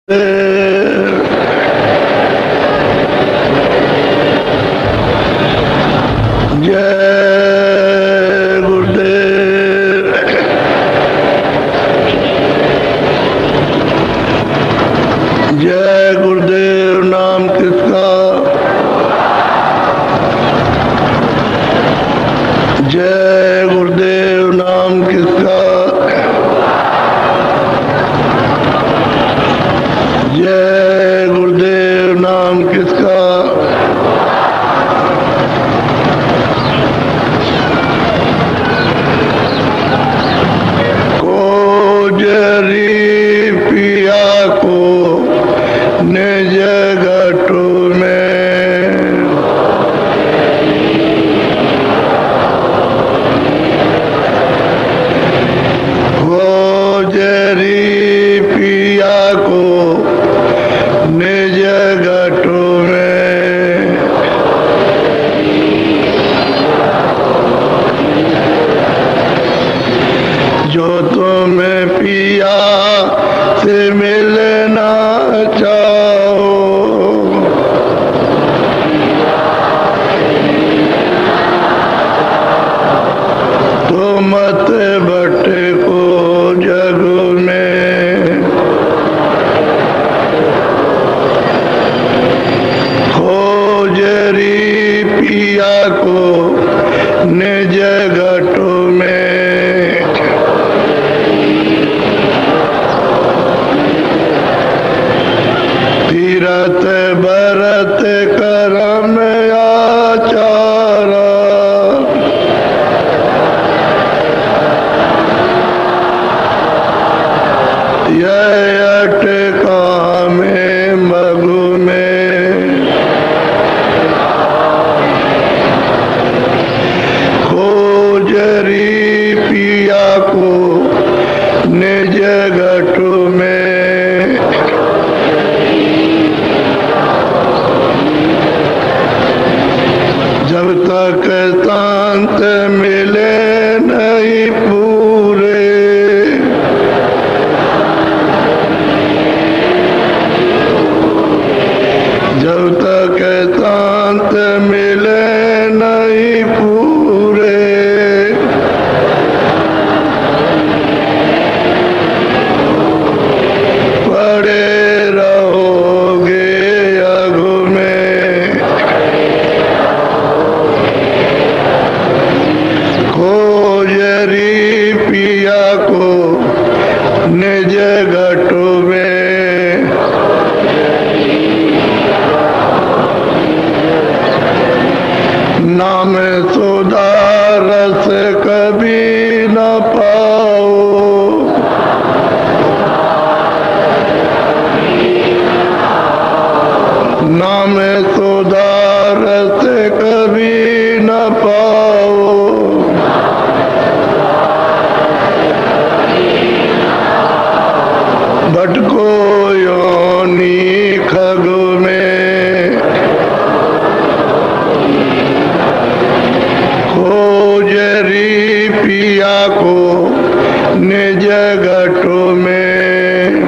जय गुरुदेव नाम किसका। जय गुरुदेव नाम किसका। जय गुरुदेव नाम किसका। कोजरी पिया को निज घटु में, कोजरी पिया को निज घटु में। जो तुम्हें पिया से मिलना चाहो, तो मत भटको जग में। खोजरी पिया को निज घटु में। तीरथ भरत करम आचारा, यह अटका में मगु में। खोजरी पिया को निज घटु में। जब तक शांत मिले नहीं पूरे, जब तक शांत मिले नहीं पूरे, पड़े रहोगे अघु में। खोजरी पिया को निज घटु में। नाम सुधा रस कभी न पाओ, नाम सुधा रस कभी न पाओ। भटको योनि खगु में। खोजरी पिया को निज घटु में।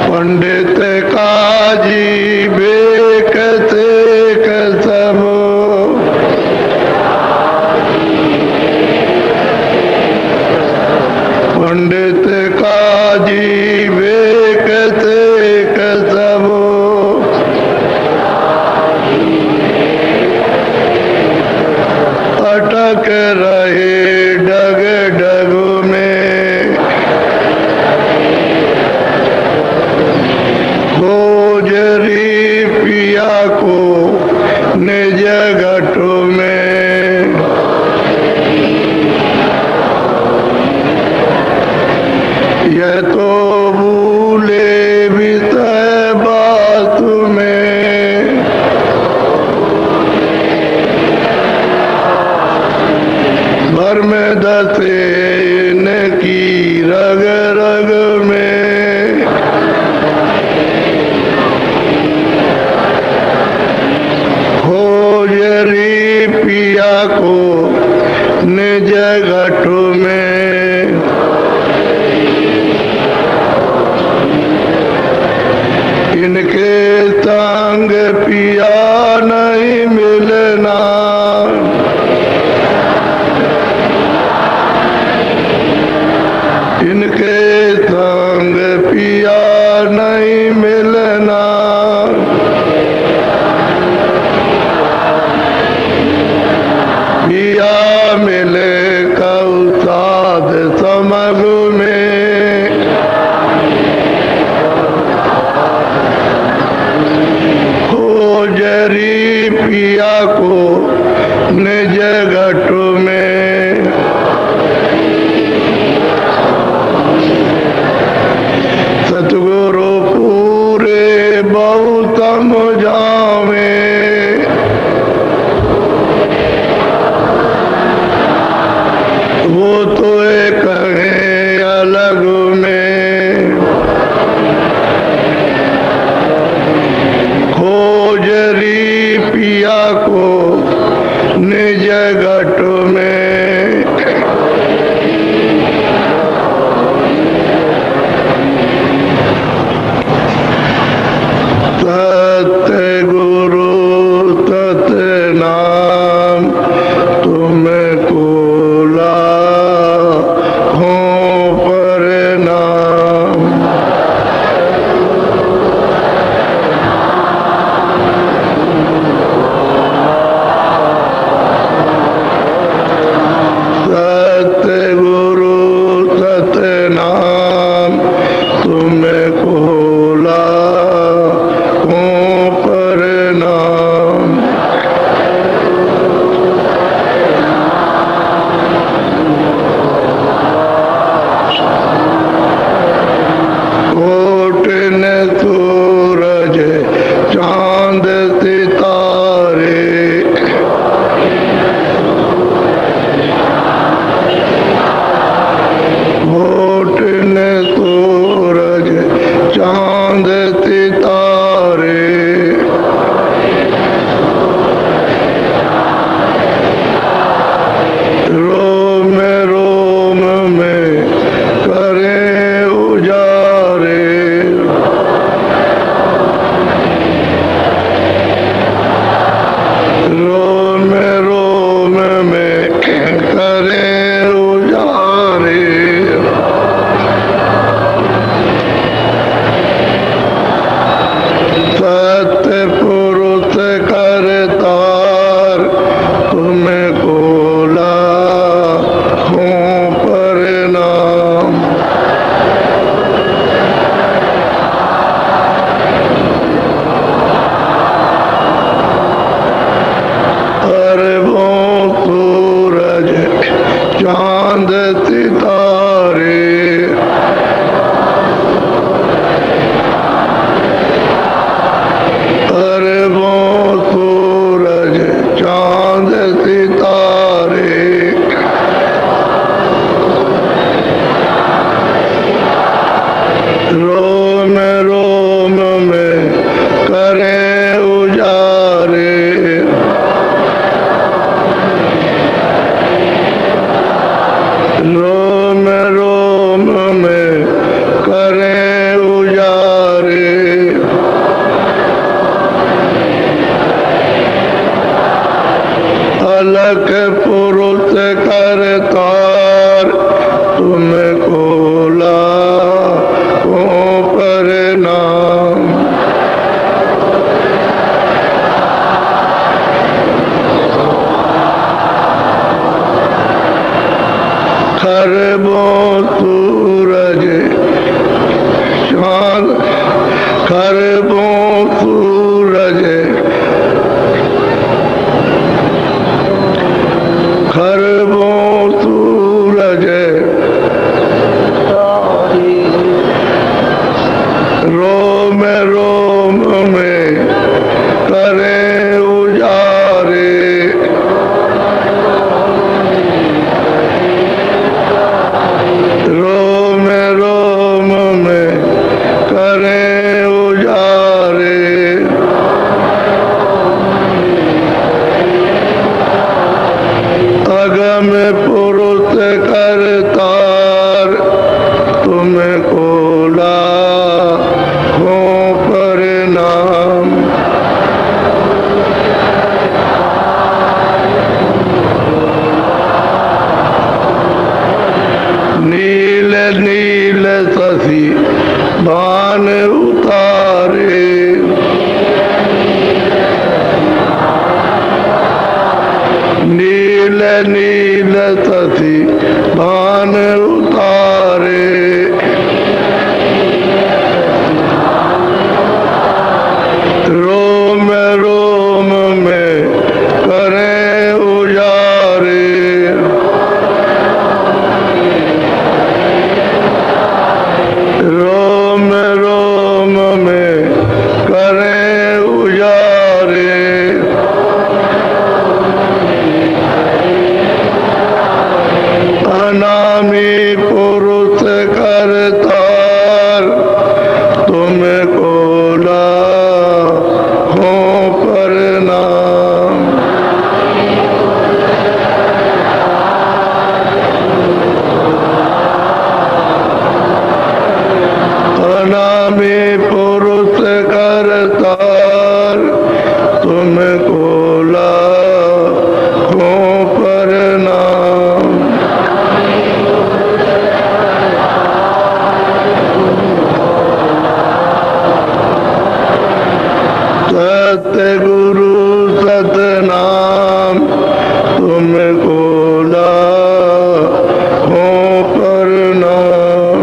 पंडित काजी बेक सेक सब, पंडित काजी बेक सेक सब। अटक रहे डग डगु में। खोजरी पिया को निज घटु में। यह तो भूले विषय बात में, भर्म दसे इनकी रग रग में। खोजरी पिया को निज घटु में। इनके संग पिया नहीं मिलना, पिया मिले कऊ साध समग में, खोजरी पिया को निज घट में, सतगुरु पूरे बहुत समझावे, वो तो एक है अलग में, खोजरी पिया को निज घट में, सत्य गुरु सत्य नाम तुमको लाखों प्रणाम, सत्य गुरु सत्य नाम तुमको लाखों प्रणाम, कोट न सूरज चांद सितारे, कोट न सूरज चांद सितारे, रोम रोम में करें उजारे, रोम रोम में करें उजारे, सत्य पुरुष करतार तुमको लाखों प्रणाम, अरबों सूरज चांद सितारे, अरबों सूरज चांद सितारे, रोम रोम में करें उजारे, रोम रोम में करें उजारे, अलख पुरुष करतार तुमको लाखों प्रणाम, खरबों सूरज चांद, खरबों सूरज, खरबों सूरज, रोम रोम में करें उजारे, रोम रोम में करें उजारे, अगम पुरुष करतार तुमको लाखों प्रणाम, नील नील भान उतारे। नील नील तसी भान उतारे। रोम रोम में करें उजारे। रोम रोम में करें उजारे। अनामी पुरुष करतार तुमको में पुरुष करतार तुमको लाखों प्रणाम। सतगुरु सतनाम तुमको लाखों प्रणाम।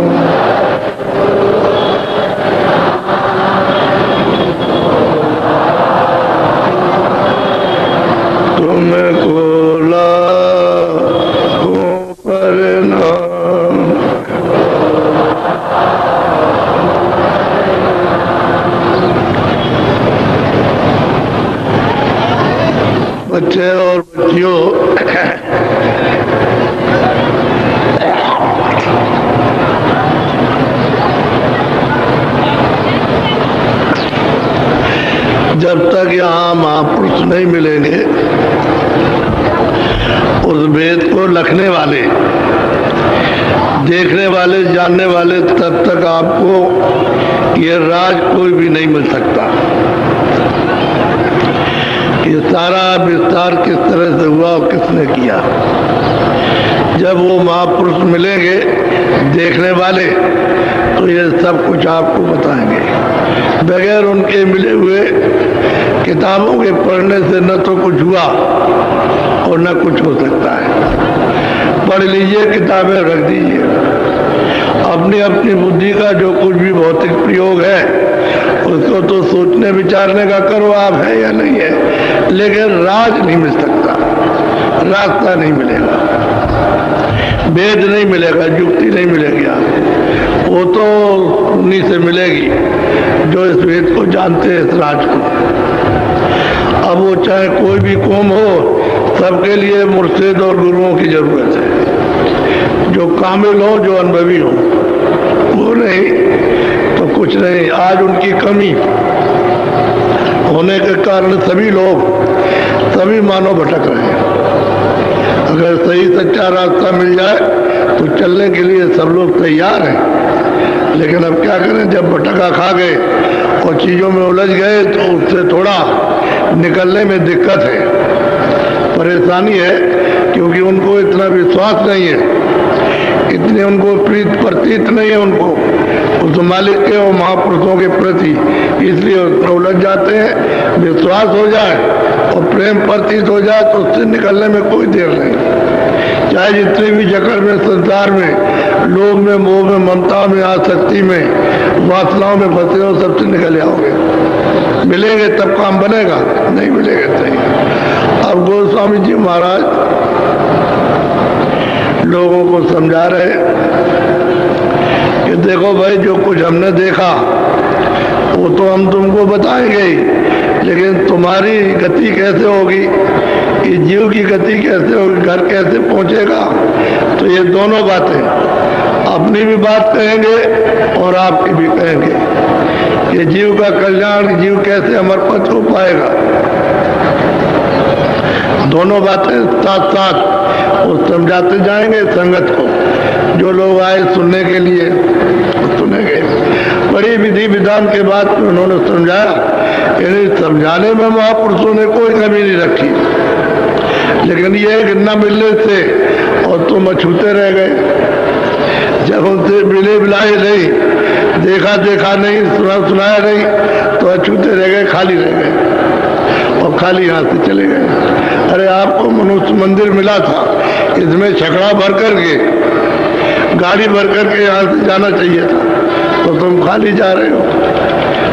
तुमको लाखों प्रणाम। बच्चे और बच्चियों, जब तक यहाँ महापुरुष नहीं मिलेंगे, उस वेद को लिखने वाले, देखने वाले, जानने वाले, तब तक आपको ये राज कोई भी नहीं मिल सकता। ये सारा विस्तार किस तरह से हुआ और किसने किया। जब वो महापुरुष मिलेंगे देखने वाले, तो ये सब कुछ आपको बताएंगे। बगैर उनके मिले हुए किताबों के पढ़ने से न तो कुछ हुआ और न कुछ हो सकता है। पढ़ लीजिए, किताबें रख दीजिए। अपनी अपनी बुद्धि का जो कुछ भी भौतिक प्रयोग है उसको तो सोचने विचारने का करो आप, है या नहीं है, लेकिन राज नहीं मिल सकता, रास्ता नहीं मिलेगा, वेद नहीं मिलेगा, युक्ति नहीं मिलेगी आपको। वो तो उन्हीं से मिलेगी जो इस वेद को जानते हैं, इस राज को। अब वो चाहे कोई भी कौम हो, सबके लिए मुर्शिद और गुरुओं की जरूरत है, जो कामिल हो, जो अनुभवी हो। वो नहीं तो कुछ नहीं। आज उनकी कमी होने के कारण सभी लोग, सभी मानव भटक रहे हैं। अगर सही सच्चा रास्ता मिल जाए तो चलने के लिए सब लोग तैयार हैं, लेकिन अब क्या करें, जब भटका खा गए और चीज़ों में उलझ गए तो उससे थोड़ा निकलने में दिक्कत है, परेशानी है, क्योंकि उनको इतना विश्वास नहीं है, इतने उनको प्रीत प्रतीत नहीं है उनको उस मालिक के और महापुरुषों के प्रति, इसलिए उलझ जाते हैं। विश्वास हो जाए और प्रेम प्रतीत हो जाए तो उससे निकलने में कोई देर नहीं। चाहे जितनी भी जकड़ में, संसार में, लोभ में, मोह में, ममता में, आसक्ति में, वासनाओं में फंसे हो, सबसे निकल जाओगे। मिलेंगे तब काम बनेगा, नहीं मिलेगा नहीं। अब गोस्वामी जी महाराज लोगों को समझा रहे कि देखो भाई, जो कुछ हमने देखा वो तो हम तुमको बताएंगे ही, लेकिन तुम्हारी गति कैसे होगी, कि जीव की गति कैसे होगी, घर कैसे पहुंचेगा, तो ये दोनों बातें, अपनी भी बात कहेंगे और आपकी भी कहेंगे। ये जीव का कल्याण, जीव कैसे अमर पद को पाएगा, दोनों बातें साथ साथ वो समझाते जाएंगे संगत को। जो लोग आए सुनने के लिए सुनेंगे। बड़ी विधि विधान के बाद उन्होंने समझाया, यानी समझाने में महापुरुषों ने कोई कमी नहीं रखी, लेकिन ये कि न मिलने से और तुम अछूते रह गए। जब उनसे मिले बिलाए नहीं, देखा देखा नहीं, सुना सुनाया नहीं, तो अछूते रह गए, खाली रह गए और खाली यहाँ से चले गए। अरे आपको मनुष्य मंदिर मिला था, इसमें छकड़ा भर करके, गाड़ी भर करके यहाँ से जाना चाहिए था, तो तुम खाली जा रहे हो,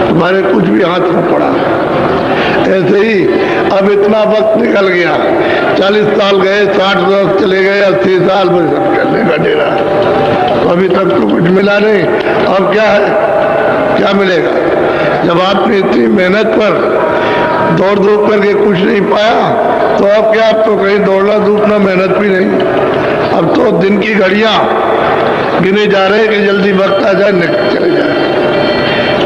तुम्हारे कुछ भी हाथ में पड़ा। ऐसे ही अब इतना वक्त निकल गया, 40 साल गए, 60 साल चले गए, 80 साल में सब चलने का डेरा, तो अभी तक तो कुछ मिला नहीं। अब क्या है, क्या मिलेगा? जब आपने इतनी मेहनत पर दौड़ धूप करके कुछ नहीं पाया, तो अब क्या, अब तो कहीं दौड़ना धूपना मेहनत भी नहीं। अब तो दिन की घड़ियां गिने जा रहे हैं कि जल्दी वक्त आ जाए, निकल चले जाए,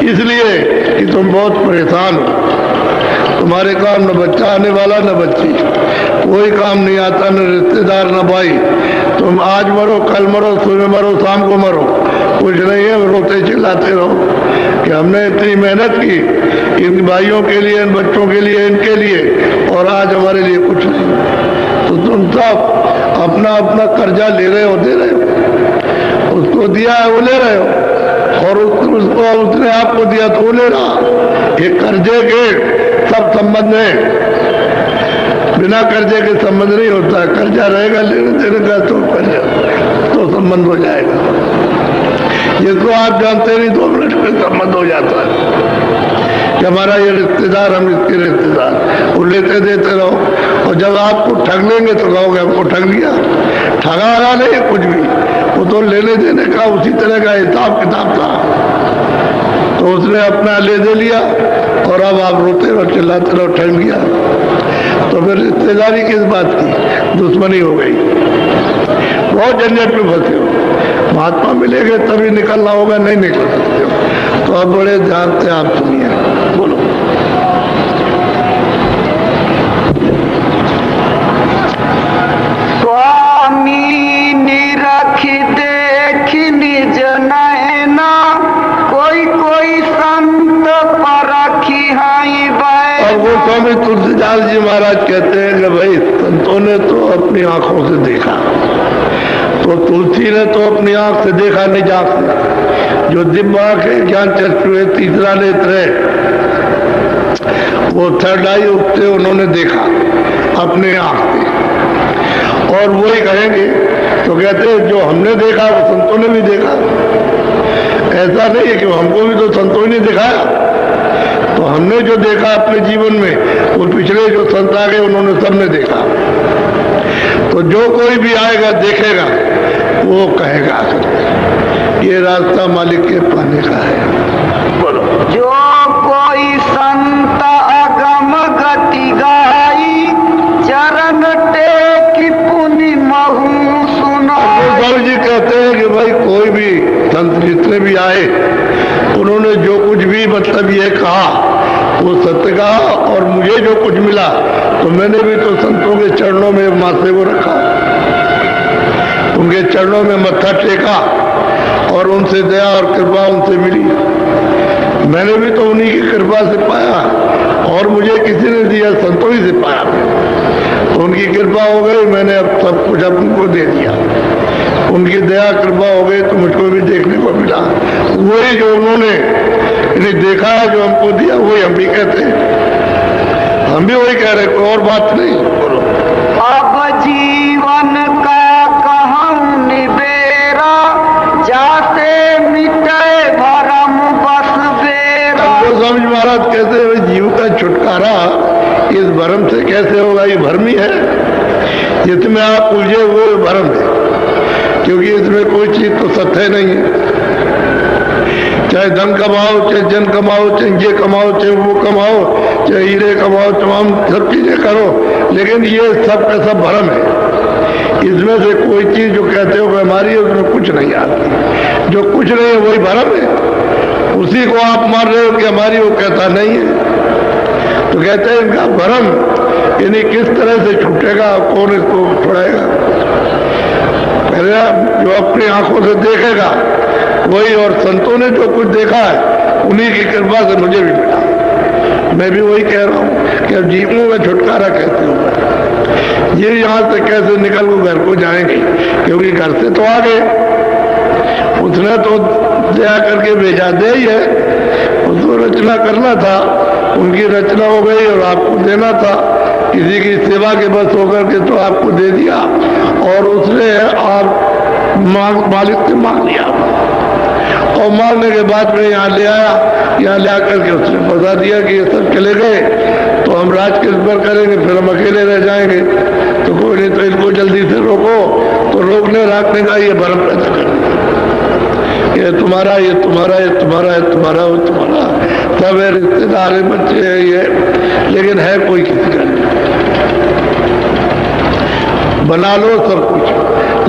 इसलिए कि तुम बहुत परेशान हो। तुम्हारे काम न बच्चा आने वाला न बच्ची, कोई काम नहीं आता, न रिश्तेदार न भाई। तुम आज मरो, कल मरो, सुबह मरो, शाम को मरो, कुछ नहीं है, रोते चिल्लाते रहो कि हमने इतनी मेहनत की इन भाइयों के लिए, इन बच्चों के लिए, इनके लिए, और आज हमारे लिए कुछ नहीं। तो तुम सब अपना अपना कर्जा ले रहे हो, दे रहे हो, उसको दिया है वो ले रहे हो, और उसको उसने आपको दिया तो वो ले रहा। ये कर्जे के सब संबंध है, बिना कर्जे के संबंध नहीं होता। कर्जा रहेगा लेने देने का तो कर्जा तो संबंध हो जाएगा, जिसको आप जानते नहीं 2 मिनट में संबंध हो जाता है कि हमारा ये रिश्तेदार, हम इसके रिश्तेदार, वो लेते देते रहो, और जब आपको ठग लेंगे तो कहोगे हमको ठग लिया। ठगा रहा नहीं कुछ भी, वो तो लेने देने का उसी तरह का हिसाब किताब था, तो उसने अपना ले दे लिया, और अब आप रोते रहो, चिल्लाते रहो, ठग लिया। तो फिर रिश्तेदारी किस बात की, दुश्मनी हो गई, बहुत झंझट में फंसे हो। महात्मा मिलेंगे तभी निकलना होगा, नहीं निकल सकते हो। तो अब बड़े ध्यान से आप सुनिए, बोलो। स्वामी निरख देख निज नैना, कोई कोई संत परखी हाई बैठा। और वो स्वामी तुलसीदास जी महाराज कहते हैं कि भाई संतों ने तो अपनी आंखों से देखा, तो तुलसी ने तो अपनी आंख से देखा नहीं, जांच से, जो दिव्य आंख है, ज्ञान चक्षु है, तीसरा नेत्र है, वो थर्ड आई, उससे उन्होंने देखा अपने आंख से। और वही कहेंगे तो कहते हैं जो हमने देखा वो संतों ने भी देखा। ऐसा नहीं है कि हमको भी तो संतों ने दिखाया, तो हमने जो देखा अपने जीवन में, वो पिछले जो संत आ गए उन्होंने सबने देखा। तो जो कोई भी आएगा देखेगा, वो कहेगा ये रास्ता मालिक के पाने का है। बोलो। जो कोई संत अगम गति गाई, चरण टेकी पुनि महु सुनाई। स्वामी जी कहते हैं कि भाई कोई भी संत जितने भी आए, उन्होंने जो कुछ भी मतलब ये कहा वो सत्य कहा, और मुझे जो कुछ मिला तो मैंने भी तो संतों के चरणों में माथे को रखा, उनके चरणों में मत्था टेका, और उनसे दया और कृपा उनसे मिली। मैंने भी तो उन्हीं की कृपा से पाया, और मुझे किसी ने दिया, संतों ही से पाया। तो उनकी कृपा हो गई, मैंने अब सब कुछ उनको दे दिया। उनकी दया कृपा हो गई तो मुझको भी देखने को मिला। वही जो उन्होंने देखा है, जो हमको दिया, वही हम भी कहते हैं, हम भी वही कह रहे, कोई और बात नहीं। बोलो। अब जीवन का कहूँ निबेरा, जाते मिटे भरम बस बेरा। स्वामी महाराज कहते हैं जीव का छुटकारा इस भरम से कैसे होगा, ये भरम ही है, जिसमें आप उलझे हुए भरम है, क्योंकि इसमें कोई चीज तो सत्य नहीं है। चाहे धन कमाओ, चाहे जन कमाओ, चाहे ये कमाओ, चाहे वो कमाओ, चाहे हीरे कमाओ, तमाम सब चीजें करो, लेकिन ये सब का सब भरम है। इसमें से कोई चीज जो कहते हो कि हमारी है, उसमें कुछ नहीं आती। जो कुछ नहीं है वही भरम है, उसी को आप मान रहे हो कि हमारी, वो कहता नहीं है। तो कहते हैं इनका भरम, यानी किस तरह से छूटेगा, कौन इसको छुड़ाएगा। पहले जो अपनी आंखों से देखेगा वही, और संतों ने जो कुछ देखा है उन्हीं की कृपा से मुझे भी मिला। मैं भी वही कह रहा हूँ कि अब जीवों में छुटकारा कैसे होगा, ये यहाँ से कैसे निकल को घर को जाएंगे, क्योंकि घर से तो आ गए, उसने तो दया करके भेजा दे ही है, उसको रचना करना था, उनकी रचना हो गई और आपको देना था। किसी की सेवा के बस होकर के तो आपको दे दिया और उसने आप मालिक से मांग लिया और मांगने के बाद में यहाँ ले आया। यहाँ ले आकर के उसने बता दिया कि ये सब चले गए तो हम राज किस पर करेंगे, फिर हम अकेले रह जाएंगे। तो कोई नहीं, तो इनको जल्दी से रोको। तो रोकने राखने का ये भरम पैदा कर, ये तुम्हारा, ये तुम्हारा, ये तुम्हारा, ये तुम्हारा, वो तुम्हारा, सब है, रिश्तेदार है, बच्चे है, ये, लेकिन है कोई किसी का नहीं। बना लो सब कुछ,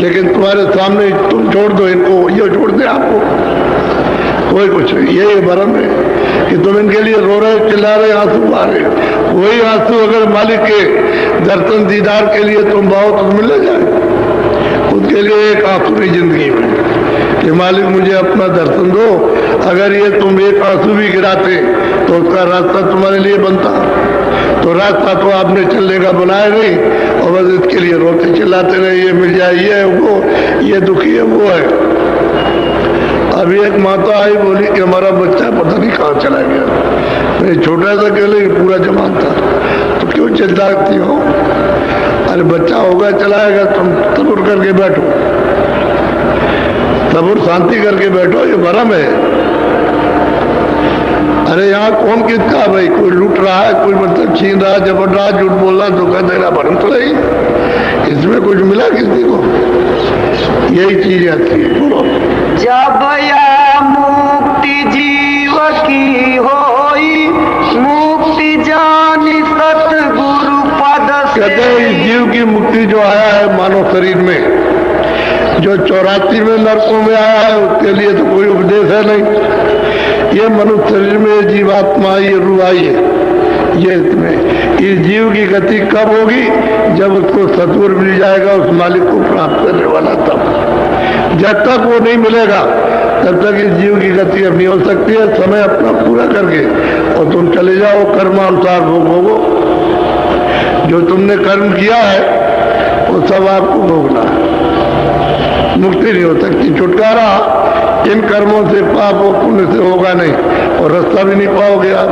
लेकिन तुम्हारे सामने तुम छोड़ दो इनको, ये छोड़ दे आपको, कोई कुछ नहीं। ये भरम है कि तुम इनके लिए रो रहे, चिल्ला रहे, आंसू आ रहे। वही आंसू अगर मालिक के दर्शन दीदार के लिए तुम बाहो तो मिल जाए। उसके लिए एक आंसू नहीं जिंदगी में कि मालिक मुझे अपना दर्शन दो। अगर ये तुम एक आंसू भी गिराते तो उसका रास्ता तुम्हारे लिए बनता। तो रास्ता तो आपने चलने का बनाया नहीं और बस इसके लिए रोते चिल्लाते रहे, ये मिल जाए, ये है वो, ये दुखी है, वो है। अभी एक माता आई, बोली कि हमारा बच्चा पता नहीं कहाँ चला गया। मैं छोटा सा कह ले, पूरा जवान था। तो क्यों चिंता करती हो? अरे बच्चा होगा, चलाएगा, तुम सब्र करके बैठो, सब्र शांति करके बैठो, ये भरम है। अरे यहाँ कौन किसका भाई, कोई लूट रहा है, कोई मतलब छीन रहा है, जबर रहा, झूठ बोल रहा, धोखा दे रहा, भरम तो नहीं। इसमें कुछ मिला किसी को? यही चीज आती है। बोलो, जब या मुक्ति जीव की होई, मुक्ति जानी सतगुरु पद से। कहते हैं इस जीव की मुक्ति जो आया है मानव शरीर में, जो 84 में नरकों में आया है, उसके लिए तो कोई उपदेश है नहीं। ये मनुष्य शरीर में जीवात्मा, ये रूह आई है, ये इसमें इस जीव की गति कब होगी? जब उसको सतगुरु मिल जाएगा, उस मालिक को प्राप्त करने वाला तब। जब तक वो नहीं मिलेगा तब तक इस जीव की गति अब नहीं हो सकती है। समय अपना पूरा करके और तुम चले जाओ, कर्मानुसार भोग भोगो। जो तुमने कर्म किया है वो सब आपको भोगना है। मुक्ति नहीं हो सकती, छुटकारा इन कर्मों से, पाप और पुण्य से होगा नहीं और रास्ता भी नहीं पाओगे आप।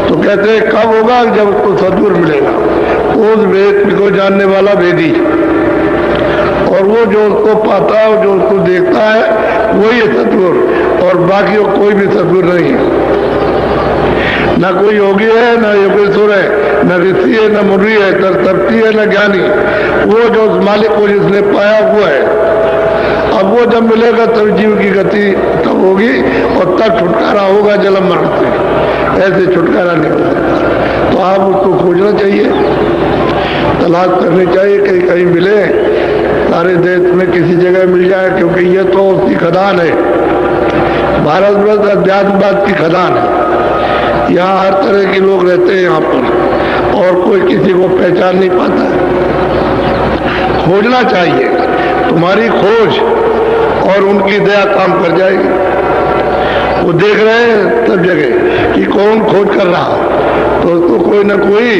तो कहते हैं कब होगा? जब उसको सद्गुरु मिलेगा, उस वेद को जानने वाला वेदी, और वो जो उसको पाता है, जो उसको देखता है, वही है सद्गुरु। और बाकी कोई भी सद्गुरु नहीं है। न कोई योगी है, न योगेश्वर है, न ऋषि है, न मुनि है, न तपती है, न ज्ञानी। वो जो उस मालिक को जिसने पाया हुआ है। अब वो जब मिलेगा तब जीव की गति तब होगी और तब छुटकारा होगा जन्म मरण से। ऐसे छुटकारा नहीं हो सकता। तो आप उसको खोजना चाहिए, तलाश करनी चाहिए, कहीं कहीं मिले, सारे देश में किसी जगह मिल जाए, क्योंकि ये तो उसकी खदान है। भारतवर्ष अध्यात्मवाद की खदान है। यहाँ हर तरह के लोग रहते हैं यहाँ पर और कोई किसी को पहचान नहीं पाता है। खोजना चाहिए, तुम्हारी खोज और उनकी दया काम कर जाएगी। वो देख रहे हैं सब जगह कि कौन खोज कर रहा, तो उसको कोई ना कोई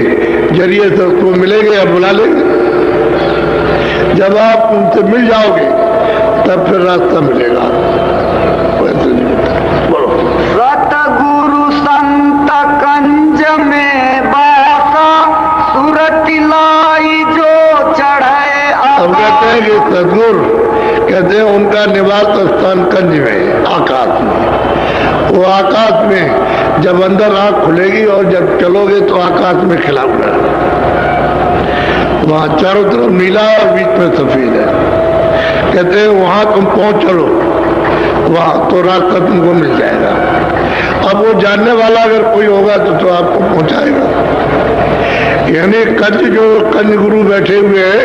जरिए से उसको मिलेंगे या बुला लेंगे। जब आप उनसे मिल जाओगे तब फिर रास्ता मिलेगा, वैसे नहीं मिलता। बोलो, सतगुरु संत कंज में बासा, सुरति लाई जो चढ़े। हम कहते हैं कि सदगुरु कहते हैं उनका निवास स्थान कंज में, आकाश में। वो आकाश में जब अंदर आंख खुलेगी और जब चलोगे तो आकाश में खिला हुआ है। वहां चारों तरफ नीला और बीच में सफेद है। कहते हैं वहां तुम पहुंच चलो, वहां तो रास्ता तुमको मिल जाएगा। अब वो जानने वाला अगर कोई होगा तो आपको पहुंचाएगा। यानी कंज गुरु बैठे हुए हैं,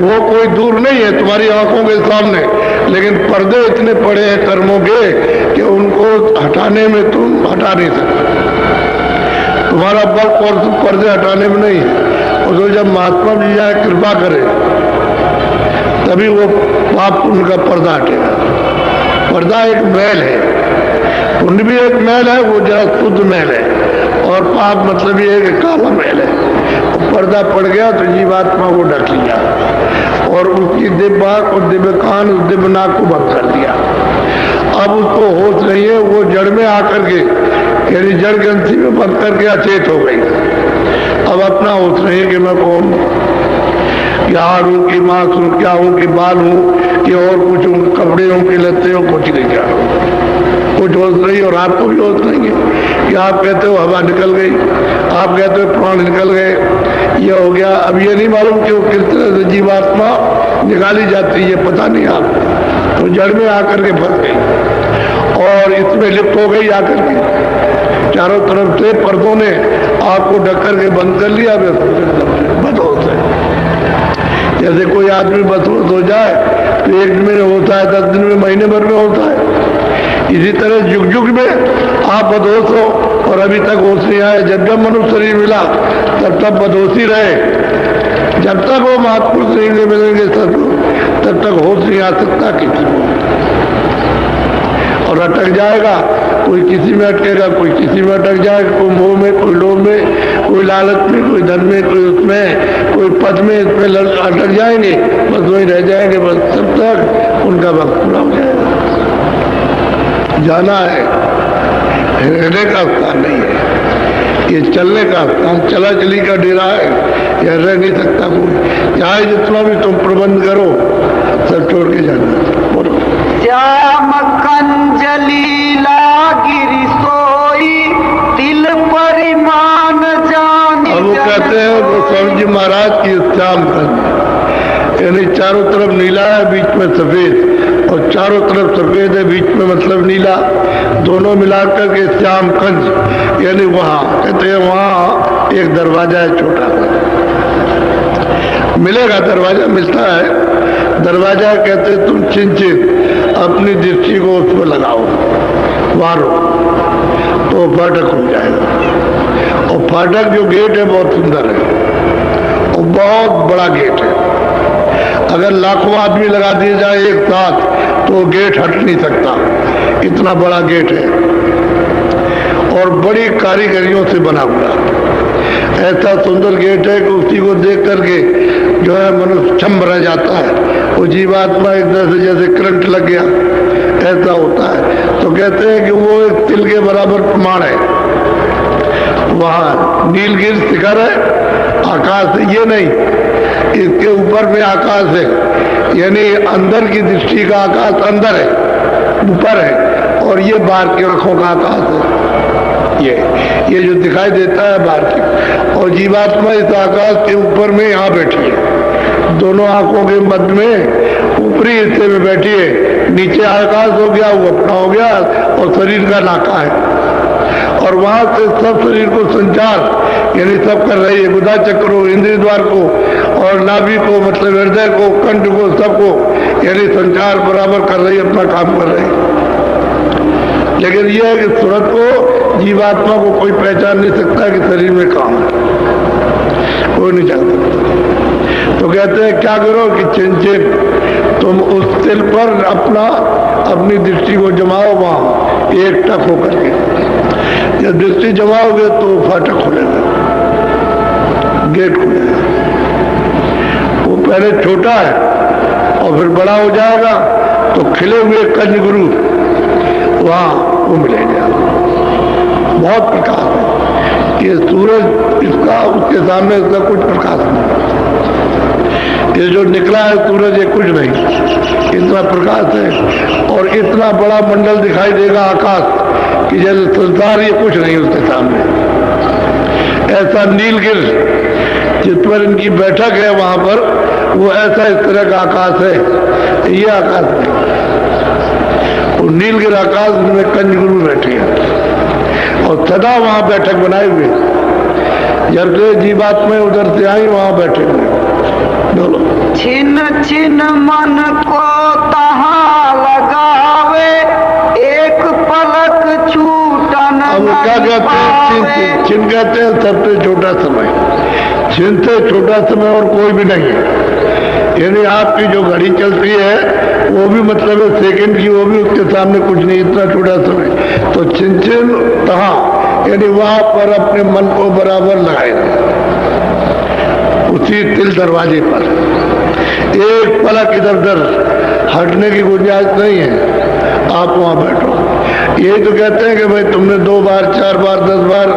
वो कोई दूर नहीं है, तुम्हारी आंखों के सामने, लेकिन पर्दे इतने पड़े हैं कर्मों के कि उनको हटाने में तुम हटा नहीं सकते। तुम्हारा बल और पर्दे हटाने में नहीं है। और तो जब महात्मा जी जाए कृपा करे तभी वो पाप पुण्य का पर्दा हटेगा। पर्दा एक मैल है, पुण्य भी एक मैल है, वो जरा शुद्ध मैल है, और पाप मतलब ये कि काला मैल है। पर्दा पड़ गया तो जीवात्मा को ढक लिया और उसकी दिव्य आंख और दिव्य कान, दिव्य नाक को बंद कर दिया। अब उसको होश नहीं है, वो जड़ में आकर के यानी जड़ ग्रंथि में बंद करके अचेत हो गई। अब अपना होश नहीं है कि मैं कौन हूँ, क्या हार हूँ कि मांस हूँ, क्या हूँ कि बाल हूँ कि और कुछ हूँ, कपड़े हूँ कि लत्ते हूँ, कुछ नहीं क्या कुछ होश नहीं। और आपको भी होश नहीं है कि आप कहते हो हवा निकल गई, आप कहते हो प्राण निकल गए, ये हो गया। अब ये नहीं मालूम कि वो किस तरह से जीवात्मा निकाली जाती है, पता नहीं आपको। तो जड़ में आकर के फंस गई और इसमें लिप्त हो गई आकर के, चारों तरफ से पर्दों ने आपको ढक करके बंद कर लिया। बदहोश है। जैसे कोई आदमी बदहोश हो जाए तो 1 दिन में होता है, 10 दिन में, महीने भर में होता है। इसी तरह युग युग में आप बदहोश हो और अभी तक होश नहीं आया। जब जब मनुष्य शरीर मिला तब तब बदहोशी रहे। जब तक वो महापुरुष नहीं मिलेंगे तब तक होश नहीं आ सकता किसी को, और अटक जाएगा। कोई किसी में अटकेगा, कोई किसी में अटक जाएगा, कोई मोह में, कोई लोभ में, कोई लालच में, कोई धन में, कोई उसमें, कोई पद में, इसमें अटक जाएंगे, बस वहीं रह जाएंगे। बस तब तक उनका वक्त पूरा हो जाएगा। जाना है, रहने का स्थान नहीं है, ये चलने का स्थान, चला चली का डेरा है, यह रह नहीं सकता कोई। चाहे जितना भी तुम प्रबंध करो, सब छोड़ के जाना। बोलो श्याम कंजलीला गिरि सोई, तिल परिमाण जान। अब वो कहते हैं गोस्वामी जी महाराज की श्याम कंज, यानी चारों तरफ नीला है, बीच में सफेद, और चारों तरफ सफेद है, बीच में मतलब नीला, दोनों मिलाकर के श्याम कंज। यानी वहाँ कहते हैं वहाँ एक दरवाजा है छोटा सा, मिलेगा दरवाजा, मिलता है दरवाजा। कहते तुम चिंचित अपनी दृष्टि को उस पर लगाओ, मारो, तो फाटक खुल जाएगा। और फाटक जो गेट है बहुत सुंदर है और बहुत बड़ा गेट है। अगर लाखों आदमी लगा दिए जाए एक साथ तो गेट हट नहीं सकता, इतना बड़ा गेट है और बड़ी कारीगरियों से बना हुआ। ऐसा सुंदर गेट है कि उसी को देख करके जो है मनुष्य छम्ब रह जाता है। वो जीवात्मा एक तरह से जैसे करंट लग गया ऐसा होता है। तो कहते हैं कि वो एक तिल के बराबर प्रमाण है। वहाँ नीलगिरि शिखर है, आकाश है, ये नहीं, इसके ऊपर में आकाश है, यानी अंदर की दृष्टि का आकाश अंदर है, ऊपर है, और ये बाहर की आंखों का आकाश है। ये जो दिखाई देता है बाहर की, और जीवात्मा इस आकाश के ऊपर में यहाँ बैठी है, दोनों आंखों के मध्य में ऊपरी हिस्से में बैठी है। नीचे आकाश हो गया, वो अपना हो गया, और शरीर का नाका है, और वहां से सब शरीर को संचार यानी सब कर रही है। गुदा चक्र को, इंद्रिय द्वार को, और नाभि को मतलब हृदय को, कंठ को, सबको यानी संचार बराबर कर रही है, अपना काम कर रही है। लेकिन यह है कि सूरत को, जीवात्मा को कोई पहचान नहीं सकता कि शरीर में काम है, कोई नहीं जानता। तो कहते हैं क्या करो कि चिंचित तुम उस तिल पर अपनी दृष्टि को जमाओ, वहां एक टक होकर के। जब दृष्टि जमाओगे तो फाटक खुलेगा, गेट खुलेगा। वो पहले छोटा है और फिर बड़ा हो जाएगा, तो खिले हुए कंज गुरु वहां वो मिलेगा। बहुत प्रकाश है, ये सूरज इसका उसके सामने इसका कुछ प्रकाश नहीं। ये जो निकला है सूरज ये कुछ नहीं, इतना प्रकाश है और इतना बड़ा मंडल दिखाई देगा आकाश कि जैसे संसार ये कुछ नहीं उसके सामने। ऐसा नीलगिरि जिस पर इनकी बैठक है वहां पर, वो ऐसा इस तरह का आकाश है, ये आकाश नहीं। और नीलगिरि आकाश में कंजगुरु बैठे हैं और सदा वहां बैठक बनाए हुए, जब से जीवात्मा उधर से आई वहां बैठे हुए। बोलो छिन छिन मन को तहाँ लगावे, एक पलक छूटन अब क्या कहते हैं? छिन कहते हैं सबसे छोटा समय, छिन से छोटा समय और कोई भी नहीं है। यानी आपकी जो घड़ी चलती है वो भी मतलब है सेकंड की, वो भी उसके सामने कुछ नहीं, इतना छोटा समय। तो छिन छिन तहाँ यानी वहां पर अपने मन को बराबर लगाए, उसी तिल दरवाजे पर एक पलक इधर उधर हटने की गुंजाइश नहीं है। आप वहाँ बैठो। यही तो कहते हैं कि भाई तुमने 2 बार 4 बार 10 बार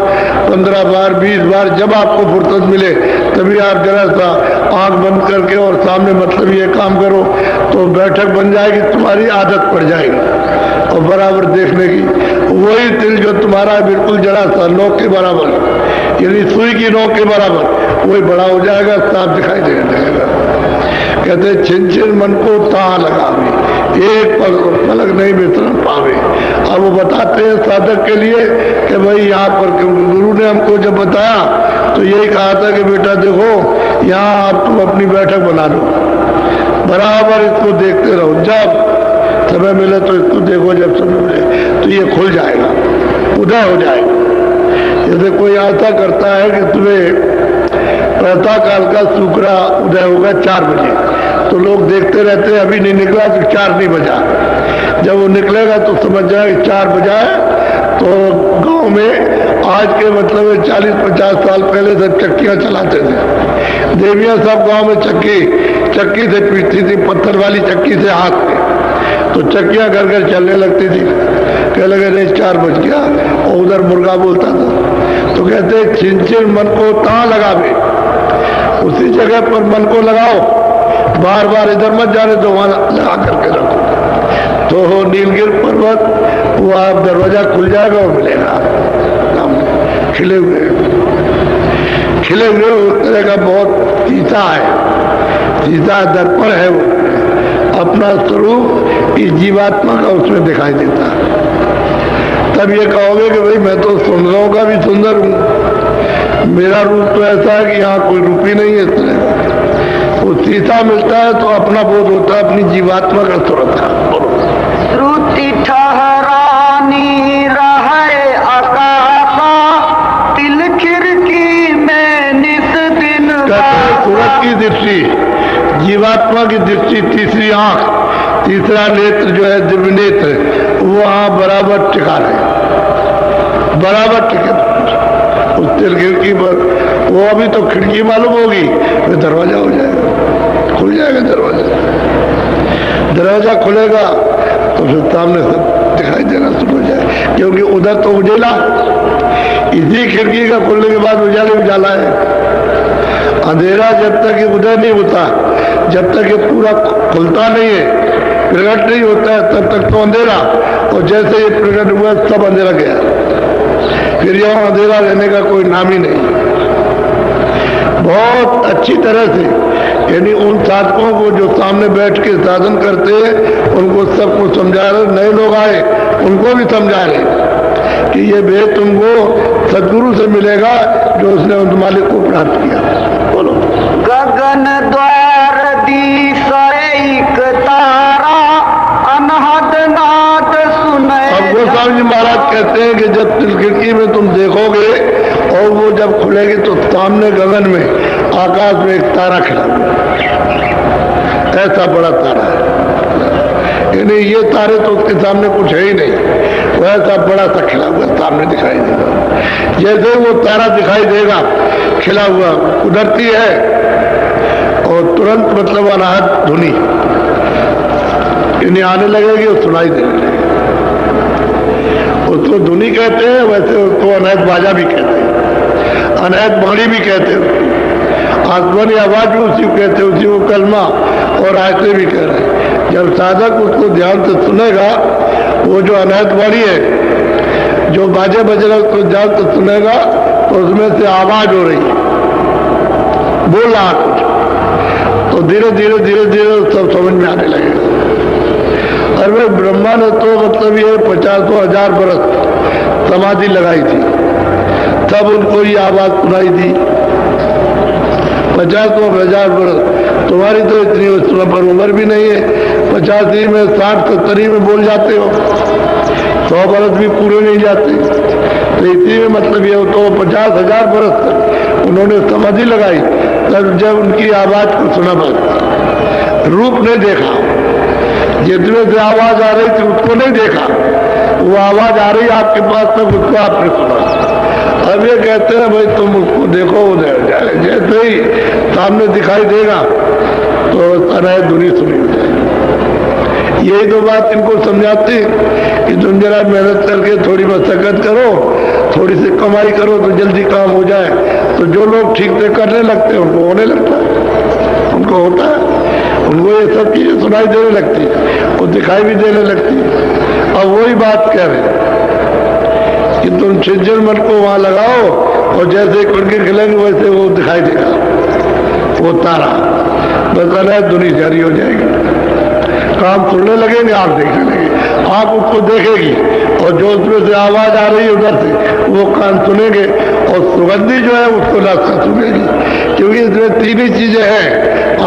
15 बार 20 बार जब आपको फुर्सत मिले तभी आप जरा सा आंख बंद करके और सामने मतलब ये काम करो तो बैठक बन जाएगी, तुम्हारी आदत पड़ जाएगी और बराबर देखने की। वही तिल जो तुम्हारा है बिल्कुल जरा सा नोक के बराबर, यानी सुई की नोक के बराबर, वही बड़ा हो जाएगा, साफ दिखाई देने लगेगा। कहते छिन छिन मन को ताह लगावे, एक पलक नहीं विसरण पावे। अब वो बताते हैं साधक के लिए कि भाई यहाँ पर, क्योंकि गुरु ने हमको जब बताया तो यही कहा था कि बेटा देखो यहाँ आप तुम अपनी बैठक बना लो, बराबर इसको देखते रहो, जब समय मिले तो इसको देखो, जब समय मिले तो ये खुल जाएगा, उदय हो जाएगा। जैसे कोई आशा करता है कि तुम्हें प्रातः काल का शुक्रा उदय होगा 4 बजे, तो लोग देखते रहते हैं, अभी नहीं निकला तो 4 नहीं बजा। जब वो निकलेगा तो समझ जाए 4 बजा है। तो गांव में आज के मतलब 40-50 साल पहले सब चक्कियां चलाते थे, देवियां सब गांव में चक्की से पीटती थी, पत्थर वाली चक्की से हाथ में, तो चक्कियां घर घर चलने लगती थी। कह लगे नहीं 4 बज गया, और उधर मुर्गा बोलता था। तो कहते छिन छिन मन को तां लगावे, उसी जगह पर मन को लगाओ, बार बार इधर मत जाने दो, वहां लगा करके रखो। तो हो नीलगिर पर्वत, वो आप दरवाजा खुल जाएगा और मिलेगा खिले हुए उस तरह का बहुत सीता है, सीता दर्पण है, वो अपना स्वरूप इस जीवात्मा का उसमें दिखाई देता है। तब ये कहोगे कि भाई मैं तो सुंदरों का भी सुंदर हूँ, मेरा रूप तो ऐसा है कि यहाँ कोई रूप ही नहीं है। इस तरह वो सीता मिलता है तो अपना बोध होता है, अपनी जीवात्मा का स्वरूप का। श्रुति ठहरानी रहे आकाशा, तिल खिड़की में नित दिन। सूरत की दृष्टि, जीवात्मा की दृष्टि, तीसरी आंख, तीसरा नेत्र जो है दिव्य नेत्र, वो वहां बराबर टिका रहे, बराबर टिके उस तिल खिड़की पर। वो अभी तो खिड़की मालूम होगी, फिर दरवाजा हो जाएगा, खुल जाएगा दरवाजा। दरवाजा खुलेगा तो फिर सामने सब दिखाई देना शुरू हो जाए, क्योंकि उधर तो उजेला, इसी खिड़की का खुलने के बाद उजाले उजाला है। अंधेरा जब तक ये उदय नहीं होता, जब तक ये पूरा खुलता नहीं है, प्रकट नहीं होता है, तब तक तो अंधेरा, और जैसे ये प्रकट हुआ सब अंधेरा गया, फिर यहाँ अंधेरा रहने का कोई नाम ही नहीं। बहुत अच्छी तरह से, यानी उन साधकों को जो सामने बैठ के साधन करते हैं, उनको सबको समझा रहे, नए लोग आए उनको भी समझा रहे कि ये भेद तुमको सदगुरु से मिलेगा जो उसने उन मालिक को प्राप्त किया। बोलो। गगन द्वार दीस एक तारा, अनहद नाद सुने। अब गोस्वामी जी महाराज कहते हैं कि जब तिल खिड़की में तुम देखोगे और वो जब खुलेगी तो सामने गगन में, आकाश में एक तारा खड़ा हुआ, ऐसा बड़ा तारा है, यानी ये तारे तो उसके सामने कुछ है ही नहीं, वो ऐसा बड़ा सा खिला हुआ सामने दिखाई देगा। जैसे वो तारा दिखाई देगा खिला हुआ, उधरती है और तुरंत मतलब अनाहत धुनी इन्हें आने लगेगी और सुनाई देने लगेगी। उसको धुनी कहते हैं, वैसे उसको अनहद बाजा भी कहते हैं, अनहद बाणी भी कहते हैं, आसमानी आवाज भी उसी को कहते हैं, उसी को कलमा और आयते भी कह रहे हैं। जब साधक उसको ध्यान से सुनेगा, वो जो अनहद बाणी है, जो बाजे बज रहा है, उसको ध्यान से सुनेगा तो उसमें से आवाज हो रही है, बोल रहा कुछ, तो धीरे धीरे धीरे धीरे सब समझ में आने लगेगा। अरे ब्रह्मा ने तो मतलब ये 50,000 बरस समाधि लगाई थी, तब उनको ये आवाज सुनाई थी। 50,000 बरस, तुम्हारी तो इतनी पर उम्र भी नहीं है, 85 में 60-70 में बोल जाते हो, 100 बरस भी पूरे नहीं जाते। तो इसी में मतलब ये तो 50,000 बरस तक उन्होंने समाधि लगाई, तब जब उनकी आवाज को सुना, बस रूप नहीं देखा, जितने से आवाज आ रही थी उसको नहीं देखा, वो आवाज आ रही आपके पास तक, उसको आपने सुना। अब ये कहते हैं भाई तुम उसको देखो, उधर जाए, जैसे ही सामने दिखाई देगा तो तरह धुनी सुनी हो जाए। यही तो बात इनको समझाती कि तुम जरा मेहनत करके थोड़ी मशक्कत करो, थोड़ी सी कमाई करो तो जल्दी काम हो जाए। तो जो लोग ठीक से करने लगते हैं उनको होने लगता है, उनको होता है, उनको ये सब चीजें सुनाई देने लगती है और दिखाई भी देने लगती है। अब वही बात कह रहे हैं कि तुम छिज्जर मन को वहां लगाओ और जैसे कुड़के खिलेंगे वैसे वो दिखाई देगा, वो तारा बस है, दुनिया जारी हो जाएगी। काम सुनने लगेंगे, आंख देखने लगेगी, आंख उसको देखेगी और जो उसमें से आवाज आ रही है उधर से वो कान सुनेंगे और सुगंधी जो है उसको नाक सुनेगी, क्योंकि इसमें तीन ही चीजें हैं,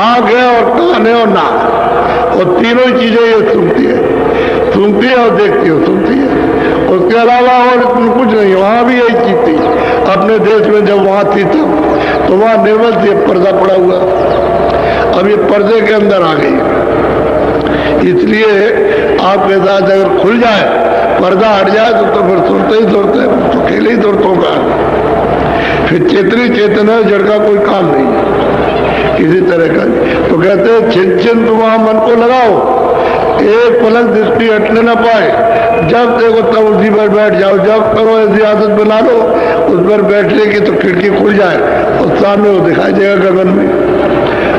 आंख है और कान है और नाक, और तीनों ही चीजें ये सुनती है और देखती है, सुनती है। उसके अलावा और इसमें कुछ नहीं। वहां भी यही चीज थी अपने देश में, जब वहां थी तब तो वहां निर्मल से पर्दा पड़ा हुआ, अब ये पर्दे के अंदर आ गई। इसलिए आपके साथ अगर खुल जाए, पर्दा हट जाए तो फिर सुनते ही सुनते, तो खेले ही सुनतों का, फिर चेतनी चेतना जड़ का कोई काम नहीं है किसी तरह का। तो कहते हैं छिन छिन तुम वहां मन को लगाओ, एक पलक दृष्टि हटने ना पाए, जब देखो तब उसी पर बैठ जाओ। जब करो ऐसी आदत बना लो उस पर बैठने की तो खिड़की खुल जाए और सामने वो दिखाई देगा गगन में।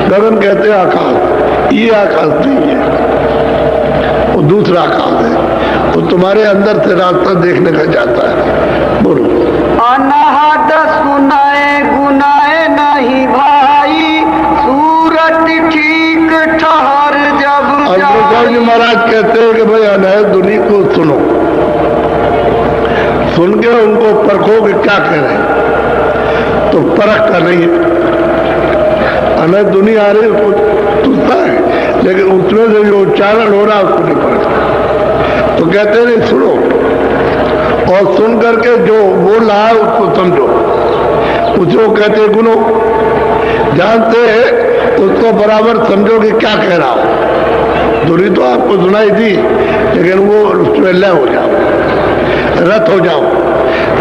गगन कहते हैं आकाश, ये आकाश नहीं है, वो दूसरा आकाश है, वो तुम्हारे अंदर से रास्ता देखने का जाता है। बोलो। अनहद सुनाए गुनाए नहीं भाई, सूरत ठीक ठहर जब जी महाराज कहते हैं कि भाई अनहद दुनिया को सुनो, सुन के उनको परखो कि क्या कह रहे हैं, तो परख का नहीं है। अनहद दुनिया आ रही उसको तुझता है, लेकिन उसमें से जो उच्चारण हो रहा है उसको नहीं पड़ता। तो कहते नहीं, सुनो और सुन करके जो बोल रहा है उसको समझो, उसको कहते गुनो, जानते हैं उसको बराबर समझो कि क्या कह रहा हो। दूरी तो आपको सुनाई थी, लेकिन वो उसमें लय हो जाओ, रत हो जाओ।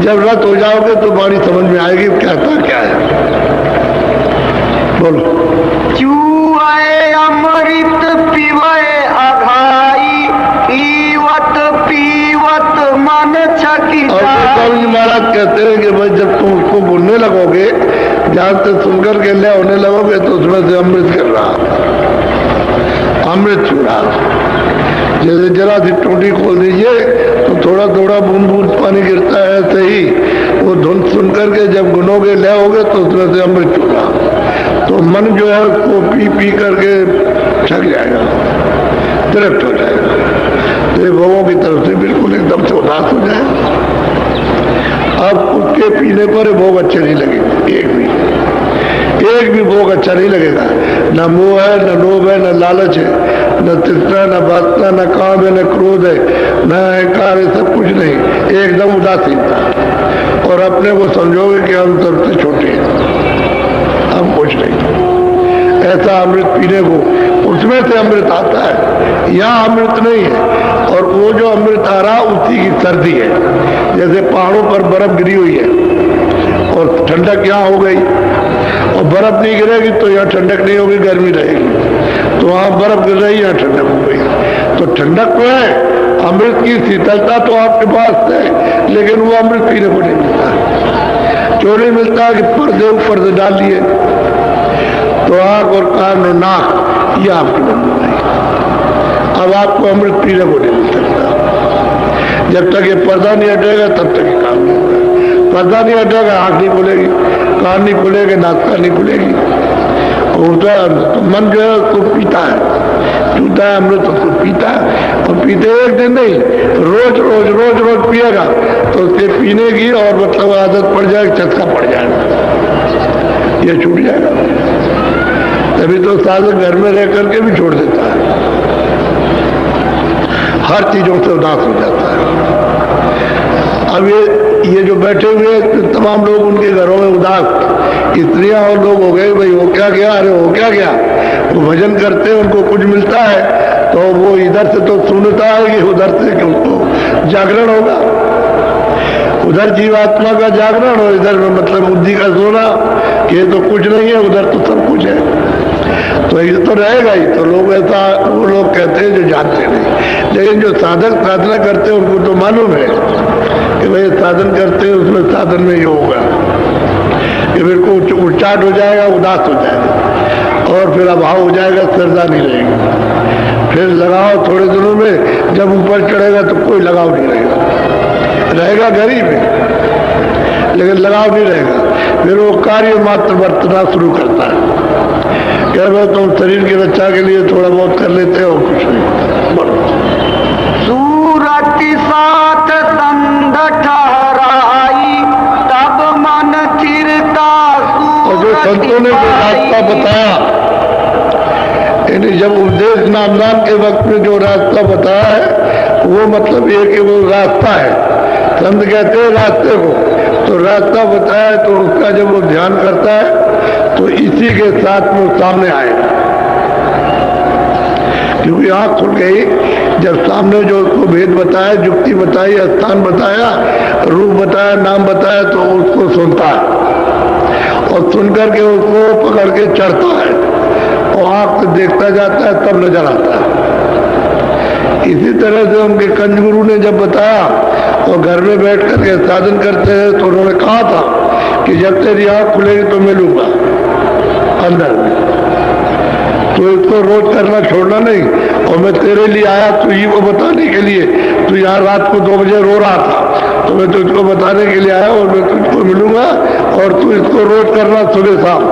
जब रत हो जाओगे तो बाणी समझ में आएगी कहता क्या है। बोलो। चूए अमृत पीवे अघाई, पीवत पीवत मन छकी। महाराज कहते हैं कि भाई जब तुम उसको बोलने लगोगे, जहां से सुनकर के ले होने लगोगे तो उसमें से अमृत कर रहा, अमृत छू रहा। जैसे जरा सी टोटी खोल दीजिए तो थोड़ा थोड़ा बूंद बूंद पानी गिरता है, ऐसे ही वो धुन सुन करके जब गुनोगे ले होगे तो उसमें से अमृत छू रहा। तो मन जो है उसको पी पी करके छक जाएगा, तृप्त हो जाएगा। तो भवों की तरफ से बिल्कुल एकदम से उदास हो जाए। अब उसके पीने पर भोग अच्छे नहीं लगेंगे, एक भी भोग अच्छा नहीं लगेगा। न मोह है, न लोभ है, न लालच है, न तृष्णा, न वासना, न काम है, न क्रोध है, न अहंकार है, सब कुछ नहीं, एकदम उदासीनता। और अपने को समझोगे कि हम सबसे छोटे हैं, हम कुछ नहीं। ऐसा अमृत पीने को, उसमें से अमृत आता है, यहाँ अमृत नहीं है। और वो जो अमृत आ रहा उसी की सर्दी है। जैसे पहाड़ों पर बर्फ गिरी हुई है और ठंडक यहाँ हो गई, और बर्फ नहीं गिरेगी तो यहाँ ठंडक नहीं होगी, गर्मी रहेगी। तो वहाँ बर्फ गिर रही है, यहाँ ठंडक हो गई। तो ठंडक तो है, अमृत की शीतलता तो आपके पास है, लेकिन वो अमृत पीने को नहीं मिलता। क्यों नहीं मिलता कि पर्दे ऊपर से डाल दिए, तो आंख और कान और नाक ये आपकी बंद हो गई। अब आपको अमृत पीने को नहीं मिल सकता। जब तक ये पर्दा नहीं हटेगा तब तक ये काम नहीं होगा। पर्दा नहीं हटेगा, आंख नहीं खुलेगी, कान नहीं खुलेगी, नाक नहीं खुलेगी। तो मन जो है उसको पीता है, पीता है अमृत, उसको पीता है। और पीते एक दिन नहीं, रोज रोज रोज रोज पिएगा तो उसके पीने की और मतलब आदत पड़ जाएगी, चस्का पड़ जाएगा, ये छूट जाएगा। तभी तो साधक घर में रह करके भी छोड़ देता है, हर चीजों से उदास हो जाता है। अब ये जो बैठे हुए तमाम लोग उनके घरों में उदास, स्त्रियां और लोग हो गए, भाई हो क्या गया, अरे हो क्या गया। वो भजन करते हैं, उनको कुछ मिलता है तो वो इधर से तो सुनता है कि उधर से कि उसको जागरण होगा, उधर जीवात्मा का जागरण और इधर में मतलब बुद्धि का सोना, कि ये तो कुछ नहीं है, उधर तो सब कुछ है। तो ये तो रहेगा ही। तो लोग ऐसा वो लोग कहते हैं जो जानते नहीं, लेकिन जो साधक साधना करते हैं उनको तो मालूम है कि भाई साधन करते हैं उसमें साधन में ये होगा कि फिर को उच्चाट हो जाएगा, उदास हो जाएगा और फिर अभाव हो जाएगा, श्रद्धा नहीं रहेगी। फिर लगाव थोड़े दिनों में जब ऊपर चढ़ेगा तो कोई लगाव नहीं रहेगा गरीब है लेकिन लगाव नहीं रहेगा। फिर वो कार्य मात्र बरतना शुरू करता है, कह रहे तुम शरीर की रक्षा के लिए थोड़ा बहुत कर लेते हो, कुछ नहीं। बोलो सूरत साथ संग ठहराई तब मन चिरता। और जो संतों ने जो रास्ता बताया, यानी जब उपदेश नामदान के वक्त में जो रास्ता बताया है वो मतलब ये कि वो रास्ता है। संत कहते हैं रास्ते को, तो रास्ता बताया तो उसका जब वो ध्यान करता है तो इसी के साथ वो सामने आएगा, क्योंकि आँख खुल गई जब सामने जो उसको भेद बताया, जुक्ति बताई, स्थान बताया, रूप बताया, नाम बताया, तो उसको सुनता है और सुनकर के उसको पकड़ के चढ़ता है और आँख से देखता जाता है, तब नजर आता है। इसी तरह से उनके कंज गुरु ने जब बताया और घर में बैठ करके साधन करते हैं तो उन्होंने कहा था कि जब तेरी आँख खुलेगी तो मिलूंगा अंदर में, तो इसको रोज करना छोड़ना नहीं। और मैं तेरे लिए आया तुझी को बताने के लिए, तू यहाँ रात को 2 बजे रो रहा था तो मैं तुझको बताने के लिए आया और मैं तुझको मिलूंगा और तू इसको रोज करना सुबह शाम।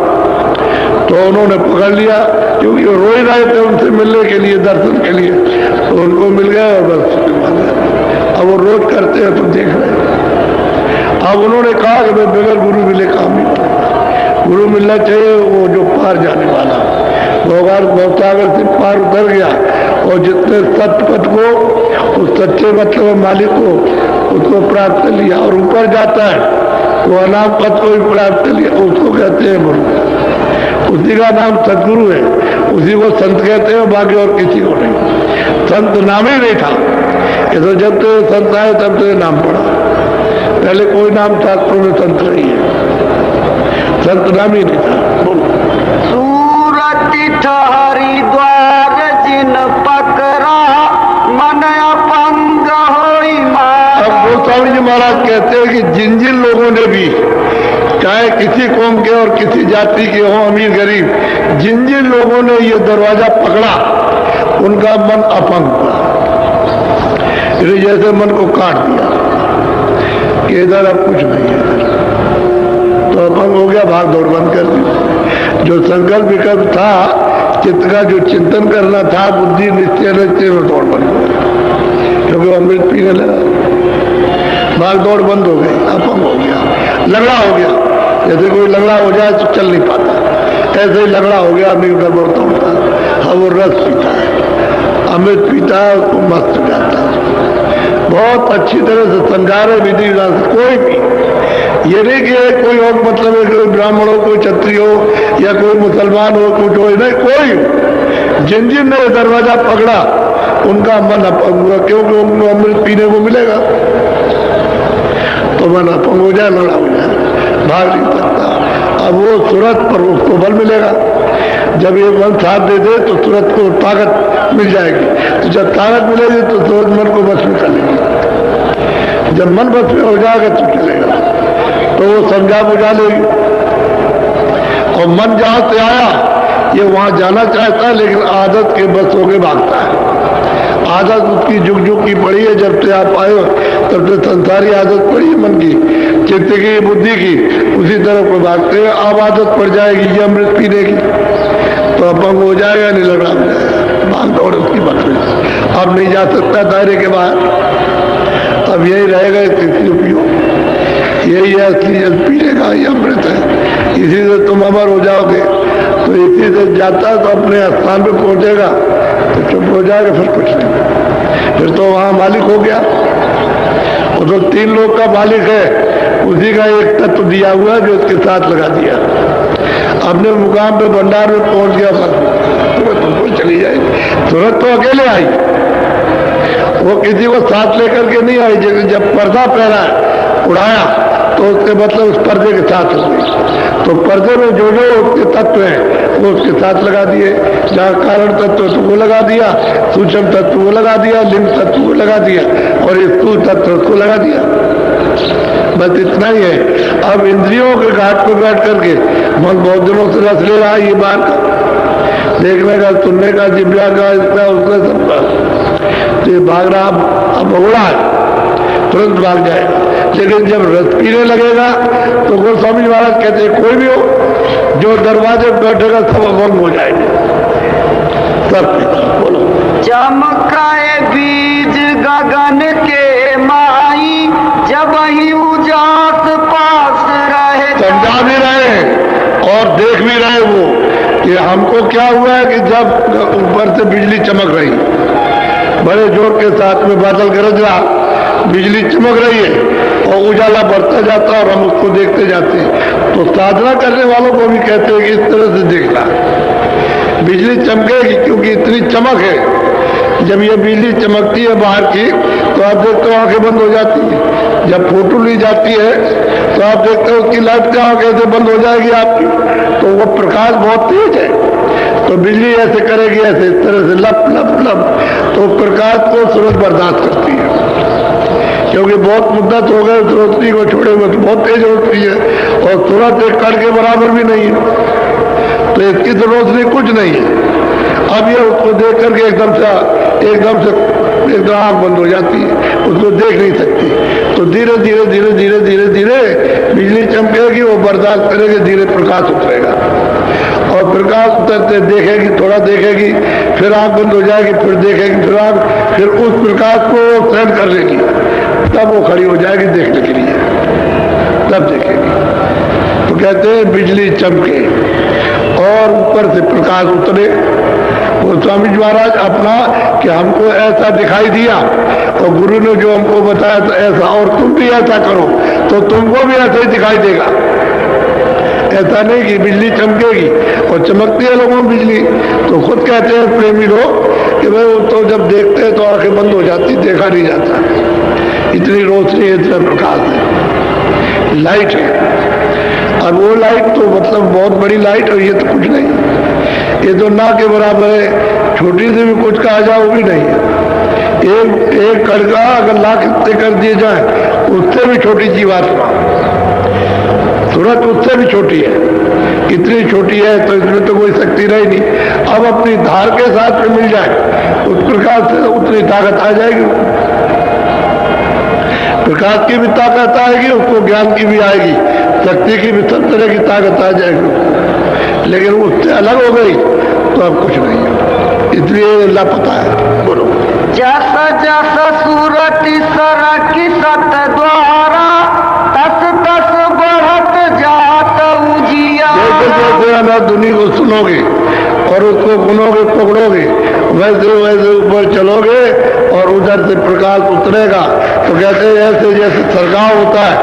तो उन्होंने पकड़ लिया, क्योंकि वो रो ही रहे थे उनसे मिलने के लिए, दर्शन के लिए, तो उनको मिल गया और बस अब वो रोज करते हैं तो देख रहे हैं। अब उन्होंने कहा कि मैं बगैर गुरु मिले काम नहीं करूँगा, गुरु मिलना चाहिए वो जो पार जाने वाला, भवसागर से पार उतर गया और जितने सत्य पथ को उस सच्चे मतलब मालिक को उसको प्राप्त कर लिया और ऊपर जाता है वो अनाम पथ को भी प्राप्त कर लिया, उसको कहते हैं गुरु। उसी का नाम सदगुरु है, उसी को संत कहते हैं, बाकी और किसी को नहीं। संत नाम ही नहीं था, ये तो जब तो संत आए तब तो नाम पड़ा, पहले कोई नाम शास्त्रों में संत नहीं है, संत नाम ही नहीं था। सूरत हरिद्वार जिन पकड़ा मन अपंग होई मारा। अब गोस्वामी जी महाराज कहते हैं कि जिन जिन लोगों ने भी, चाहे किसी कौम के और किसी जाति के हों, अमीर गरीब, जिन जिन लोगों ने ये दरवाजा पकड़ा उनका मन अपंग हुआ, जैसे मन को काट दिया कि इधर अब कुछ नहीं है, तो अपंग हो गया, भाग दौड़ बंद कर दी। जो संकल्प विकल्प था, चित्त का जो चिंतन करना था, बुद्धि निश्चय निश्चय में दौड़ बंद हो गया, क्योंकि अमृत पीने लगा, भाग दौड़ बंद हो गई, अपंग हो गया, लगड़ा हो गया। जैसे कोई लगड़ा हो जाए तो चल नहीं पाता, ऐसे ही लगड़ा हो गया, अमीर का दौड़ता होता है। अब वो रस पीता है, अमृत पीता है, उसको मस्त हो जाता है। बहुत अच्छी तरह से समझा रहे विधि विधान से। कोई भी ये नहीं कि कोई और मतलब है, कोई ब्राह्मण हो, कोई क्षत्रिय हो या कोई मुसलमान हो, कुछ हो, नहीं, कोई हो, जिन जिन ने दरवाजा पकड़ा उनका मन अपंग हुआ, क्योंकि उनको अमृत पीने को मिलेगा, तो मन अपंग हो जाए, लड़ा हो जाए, भाग नहीं सकता। अब वो तुरंत पर उसको बल मिलेगा, जब ये मन साथ दे दे तो तुरंत को ताकत मिल जाएगी, तो जब ताकत मिलेगी तो तुरंत मन को बस में कर लेगी, जब मन बस में हो जाएगा तो चलेगा, तो वो समझा बुझा लेगी। और मन जहां से आया ये वहां जाना चाहता है, लेकिन आदत के बस होके भागता है। आदत उसकी जुग जुग की पड़ी है, जब से आप आए हो तब से संसारी आदत पड़ी है मन की, चित्त की, बुद्धि की, उसी तरफ को भागते हैं। अब आदत पड़ जाएगी ये अमृत पीने की, तो अपंग हो जाएगा, नहीं लगा भाग दौड़ उसकी बात में, अब नहीं जा सकता दायरे के बाहर, अब यही रहेगा, इसलिए पियो, यही है असली जल पीने का, ये अमृत है, इसी से तुम अमर हो जाओगे। तो इसी से जाता है तो अपने स्थान पे पहुंचेगा तो चुप हो जाएगा, फिर कुछ नहीं, फिर तो वहां मालिक हो गया। वो तो 3 लोग का मालिक है, उसी का एक तत्व दिया हुआ है जो उसके साथ लगा दिया, अपने मुकाम पे भंडार में पहुंच गया, बस तुमको चली जाएगी। तुरंत तो अकेले आई, वो किसी को साथ लेकर के नहीं आई, जब पर्दा पहना है उड़ाया तो उसके मतलब उस पर्दे के साथ हो गई। तो पर्दे में जो जो उसके तत्व हैं वो उसके साथ लगा दिए। जहाँ कारण तत्व तो वो लगा दिया, सूक्ष्म तत्व वो लगा दिया, लिंग तत्व वो लगा दिया और स्थूल तत्व उसको लगा दिया। बस इतना ही है। अब इंद्रियों के घाट पर बैठ करके मन बहुत दिनों से रस ले रहा है, ये बाहर का देखने का, सुनने का, जिब्या का, इसका उसका सबका, तो ये भाग रहा अब उड़ा है, तुरंत भाग जाएगा। लेकिन जब रस पीने लगेगा तो गोस्वामी महाराज कहते हैं कोई भी हो जो दरवाजे पर बैठेगा सब अभंग हो जाएंगे, सब। बोलो। चमकाए बीज गगन के माई, जब ही उजास पास रहे। समझा भी रहे और देख भी रहे वो कि हमको क्या हुआ है कि जब ऊपर से बिजली चमक रही, बड़े जोर के साथ में बादल गरज रहा, बिजली चमक रही है और उजाला बढ़ता जाता और हम उसको देखते जाते हैं। तो साधना करने वालों को भी कहते हैं कि इस तरह से देखना, बिजली चमकेगी क्योंकि इतनी चमक है। जब ये बिजली चमकती है बाहर की तो आप देखते हो आंखें बंद हो जाती है। जब फोटो ली जाती है तो आप देखते हो उसकी लाइट क्या कैसे बंद हो जाएगी आपकी, तो वो प्रकाश बहुत तेज है। तो बिजली ऐसे करेगी, ऐसे इस तरह से लप लप लप, तो प्रकाश को सूरज बर्दाश्त करती है क्योंकि बहुत मुद्दत हो गए रोशनी को छोड़े हुए, तो बहुत तेज रोशनी है और सूरज एक कण के बराबर भी नहीं है, तो इसकी तो रोशनी कुछ नहीं है। अब ये उसको देख करके एकदम से आँख बंद हो जाती है, उसको देख नहीं सकती। तो धीरे धीरे धीरे धीरे धीरे धीरे बिजली चमकेगी, वो बर्दाश्त करेगी, धीरे प्रकाश उतरेगा और प्रकाश उतरते देखेगी, थोड़ा देखेगी, फिर आँख बंद हो जाएगी, फिर देखेगी, फिर उस प्रकाश को सहन कर लेगी, तब वो खड़ी हो जाएगी देखने के लिए, तब देखेगी। तो कहते हैं बिजली चमके और ऊपर से प्रकाश उतरे। गोस्वामी जी महाराज अपना कि हमको ऐसा दिखाई दिया और गुरु ने जो हमको बताया तो ऐसा, और तुम भी ऐसा करो तो तुमको भी ऐसा ही दिखाई देगा। ऐसा नहीं कि बिजली चमकेगी और चमकती है लोगों में बिजली, तो खुद कहते हैं प्रेमी लोग कि भाई तो जब देखते हैं तो आंखें बंद हो जाती, देखा नहीं जाता, इतनी रोशनी है, इतना प्रकाश है, लाइट है। अब वो लाइट तो मतलब बहुत बड़ी लाइट है, ये तो कुछ नहीं, ये तो ना के बराबर है, छोटी से भी कुछ कहा जाए वो भी नहीं है। एक कड़का अगर लाख हिस्से कर दिए जाए उससे भी छोटी जीवात्मा, सूरत उससे भी छोटी है, इतनी छोटी है तो इसमें तो कोई शक्ति रही नहीं। अब अपनी धार के साथ में मिल जाए उस प्रकाश से उतनी ताकत आ जाएगी, प्रकाश की भी ताकत आएगी, उसको ज्ञान की भी आएगी, शक्ति की भी सब तरह की ताकत आ जाएगी। लेकिन उससे अलग हो गई तो अब कुछ नहीं है, इसलिए लापता है। बोलो। जस जस सूरत सरक सत द्वारा, तस तस बढ़त जात उजिया। जैसे जैसे अनाधुनी को सुनोगे और उसको गुनोगे पकड़ोगे, वैसे वैसे ऊपर चलोगे और उधर से प्रकाश उतरेगा। तो कहते हैं ऐसे जैसे सरगाव होता है,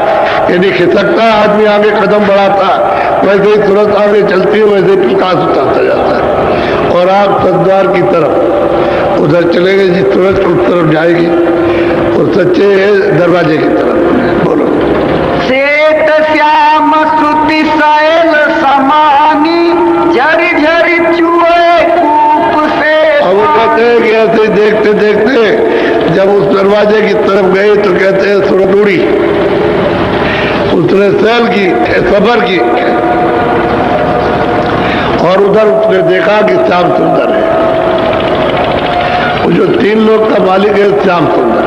यानी खिसकता है आदमी आगे कदम बढ़ाता है, वैसे ही तुरंत आगे चलती है, वैसे प्रकाश उतरता जाता है और आप सद्वार की तरफ उधर चलेंगे, जिस तुरंत उस तरफ जाएगी और सच्चे दरवाजे की तरफ। बोलो। श्वेत श्याम श्रुति शैल समानी, झरी झरी चुए कूप से। अब वो कहते हैं कि ऐसे देखते देखते जब उस दरवाजे की तरफ गए तो कहते हैं सूरत उड़ी, उसने सैल की, सबर की, और उधर उसने देखा कि श्याम सुंदर है। वो जो 3 लोग का मालिक है श्याम सुंदर,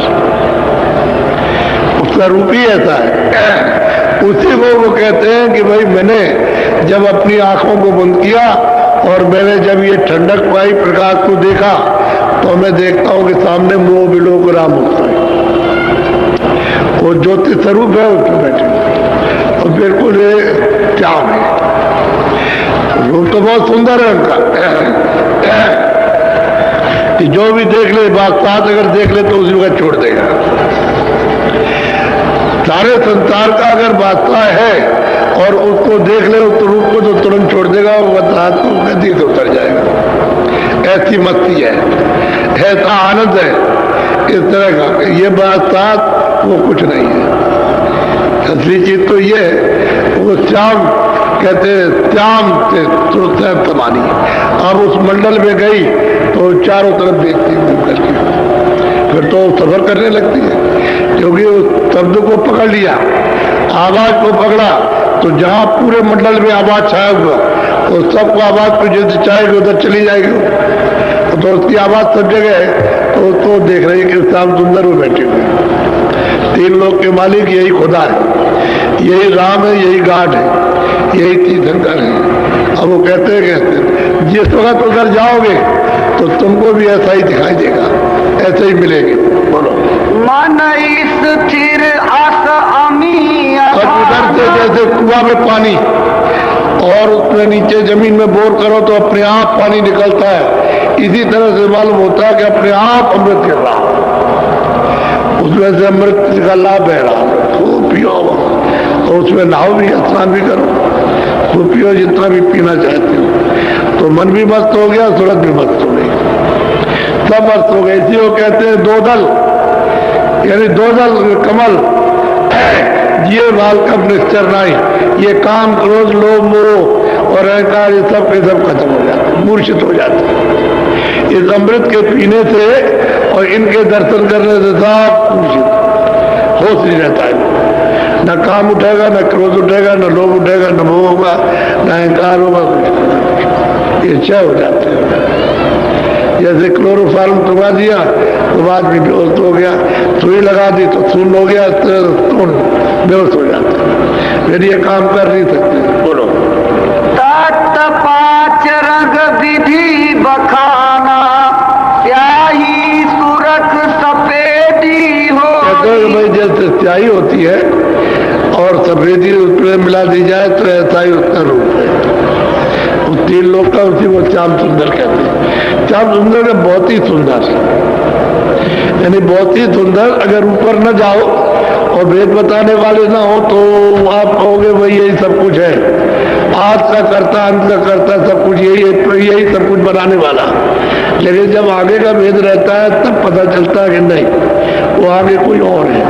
उसका रूप ही ऐसा है। उसी को वो कहते हैं कि भाई मैंने जब अपनी आंखों को बंद किया और मैंने जब ये ठंडक पाई, प्रकाश को देखा, तो मैं देखता हूं कि सामने मोह विलोक राम होता है, वो ज्योति स्वरूप है उसमें बैठे और बिल्कुल श्याम है। रूप तो बहुत सुंदर है उनका, कि जो भी देख ले, बात अगर देख ले तो उसी वक्त छोड़ देगा। सारे संसार का अगर बादशाह है और उसको देख ले उस रूप को तो तुरंत छोड़ देगा और हाथ को नदी से उतर जाएगा। ऐसी मस्ती है, ऐसा आनंद है इस तरह का। ये बादशाह वो कुछ नहीं है, असली चीज तो ये है, वो श्याम कहते श्याम से तमानी। अब उस मंडल में गई तो चारों तरफ देखती घूम करके, फिर तो सफर करने लगती है, क्योंकि उस शब्द को पकड़ लिया, आवाज को पकड़ा, तो जहां पूरे मंडल में आवाज छाया हुआ तो सबको आवाज को जैसे चाहेगी उधर चली जाएगी। तो उसकी आवाज सब जगह है, तो देख रही कि श्याम सुंदर में बैठे हुए। तीन लोग के मालिक यही खुदा है, यही राम है, यही गाड है, यही तीर्थंकर है। अब वो कहते जिस वक्त उधर जाओगे तो तुमको भी ऐसा ही दिखाई देगा, ऐसे ही मिलेंगे। बोलो मन स्थिर आस अमी। अब उधर से जैसे कुआं में पानी और उसमें नीचे जमीन में बोर करो तो अपने आप पानी निकलता है, इसी तरह से मालूम होता है कि अपने आप अमृत गिर रहा, उसमें से अमृत का लाभ बह रहा, खूब पियो और उसमें नहाओ भी, स्नान भी करो, खूब पियो जितना भी पीना चाहते हो। तो मन भी मस्त हो गया, सूरत भी मस्त हो गई, सब मस्त हो गए। इसी को कहते हैं दो दल, यानी दो दल कमल ये बाल कब निश्चर नहीं, ये काम क्रोध लोभ मोह और अहंकार ये सब के सब खत्म हो जाते, मूर्छित हो जाते इस अमृत के पीने से और इनके दर्शन करने से सब मूर्छित, होश नहीं रहता है, न काम उठेगा, न क्रोध उठेगा, न लोभ उठेगा, न मोह होगा, न अहंकार होगा, ये क्षय हो जाते हैं। जैसे क्लोरोफार्म टुका दिया तो बाद में बेहोश हो गया, सुई लगा दी तो सुन हो गया, तो बेहोश हो जाते हैं, फिर ये काम कर नहीं सकते। बोलो तत् पांच रंग विधि बखाना, स्याही सुरख सफेदी हो। कहते हैं भाई जैसे स्याही होती है और सफेदी उसमें मिला दी जाए तो ऐसा ही उसका रूप है। उस तीन लोग का उसी को श्याम सुंदर कहते हैं। श्याम सुंदर है बहुत ही सुंदर, यानी बहुत ही सुंदर। अगर ऊपर न जाओ और वेद बताने वाले ना हो तो आप कहोगे भाई यही सब कुछ है, आज का करता अंत का करता सब कुछ यही है, यही सब कुछ बनाने वाला। लेकिन जब आगे का भेद रहता है तब पता चलता है कि नहीं, वो आगे कोई और है।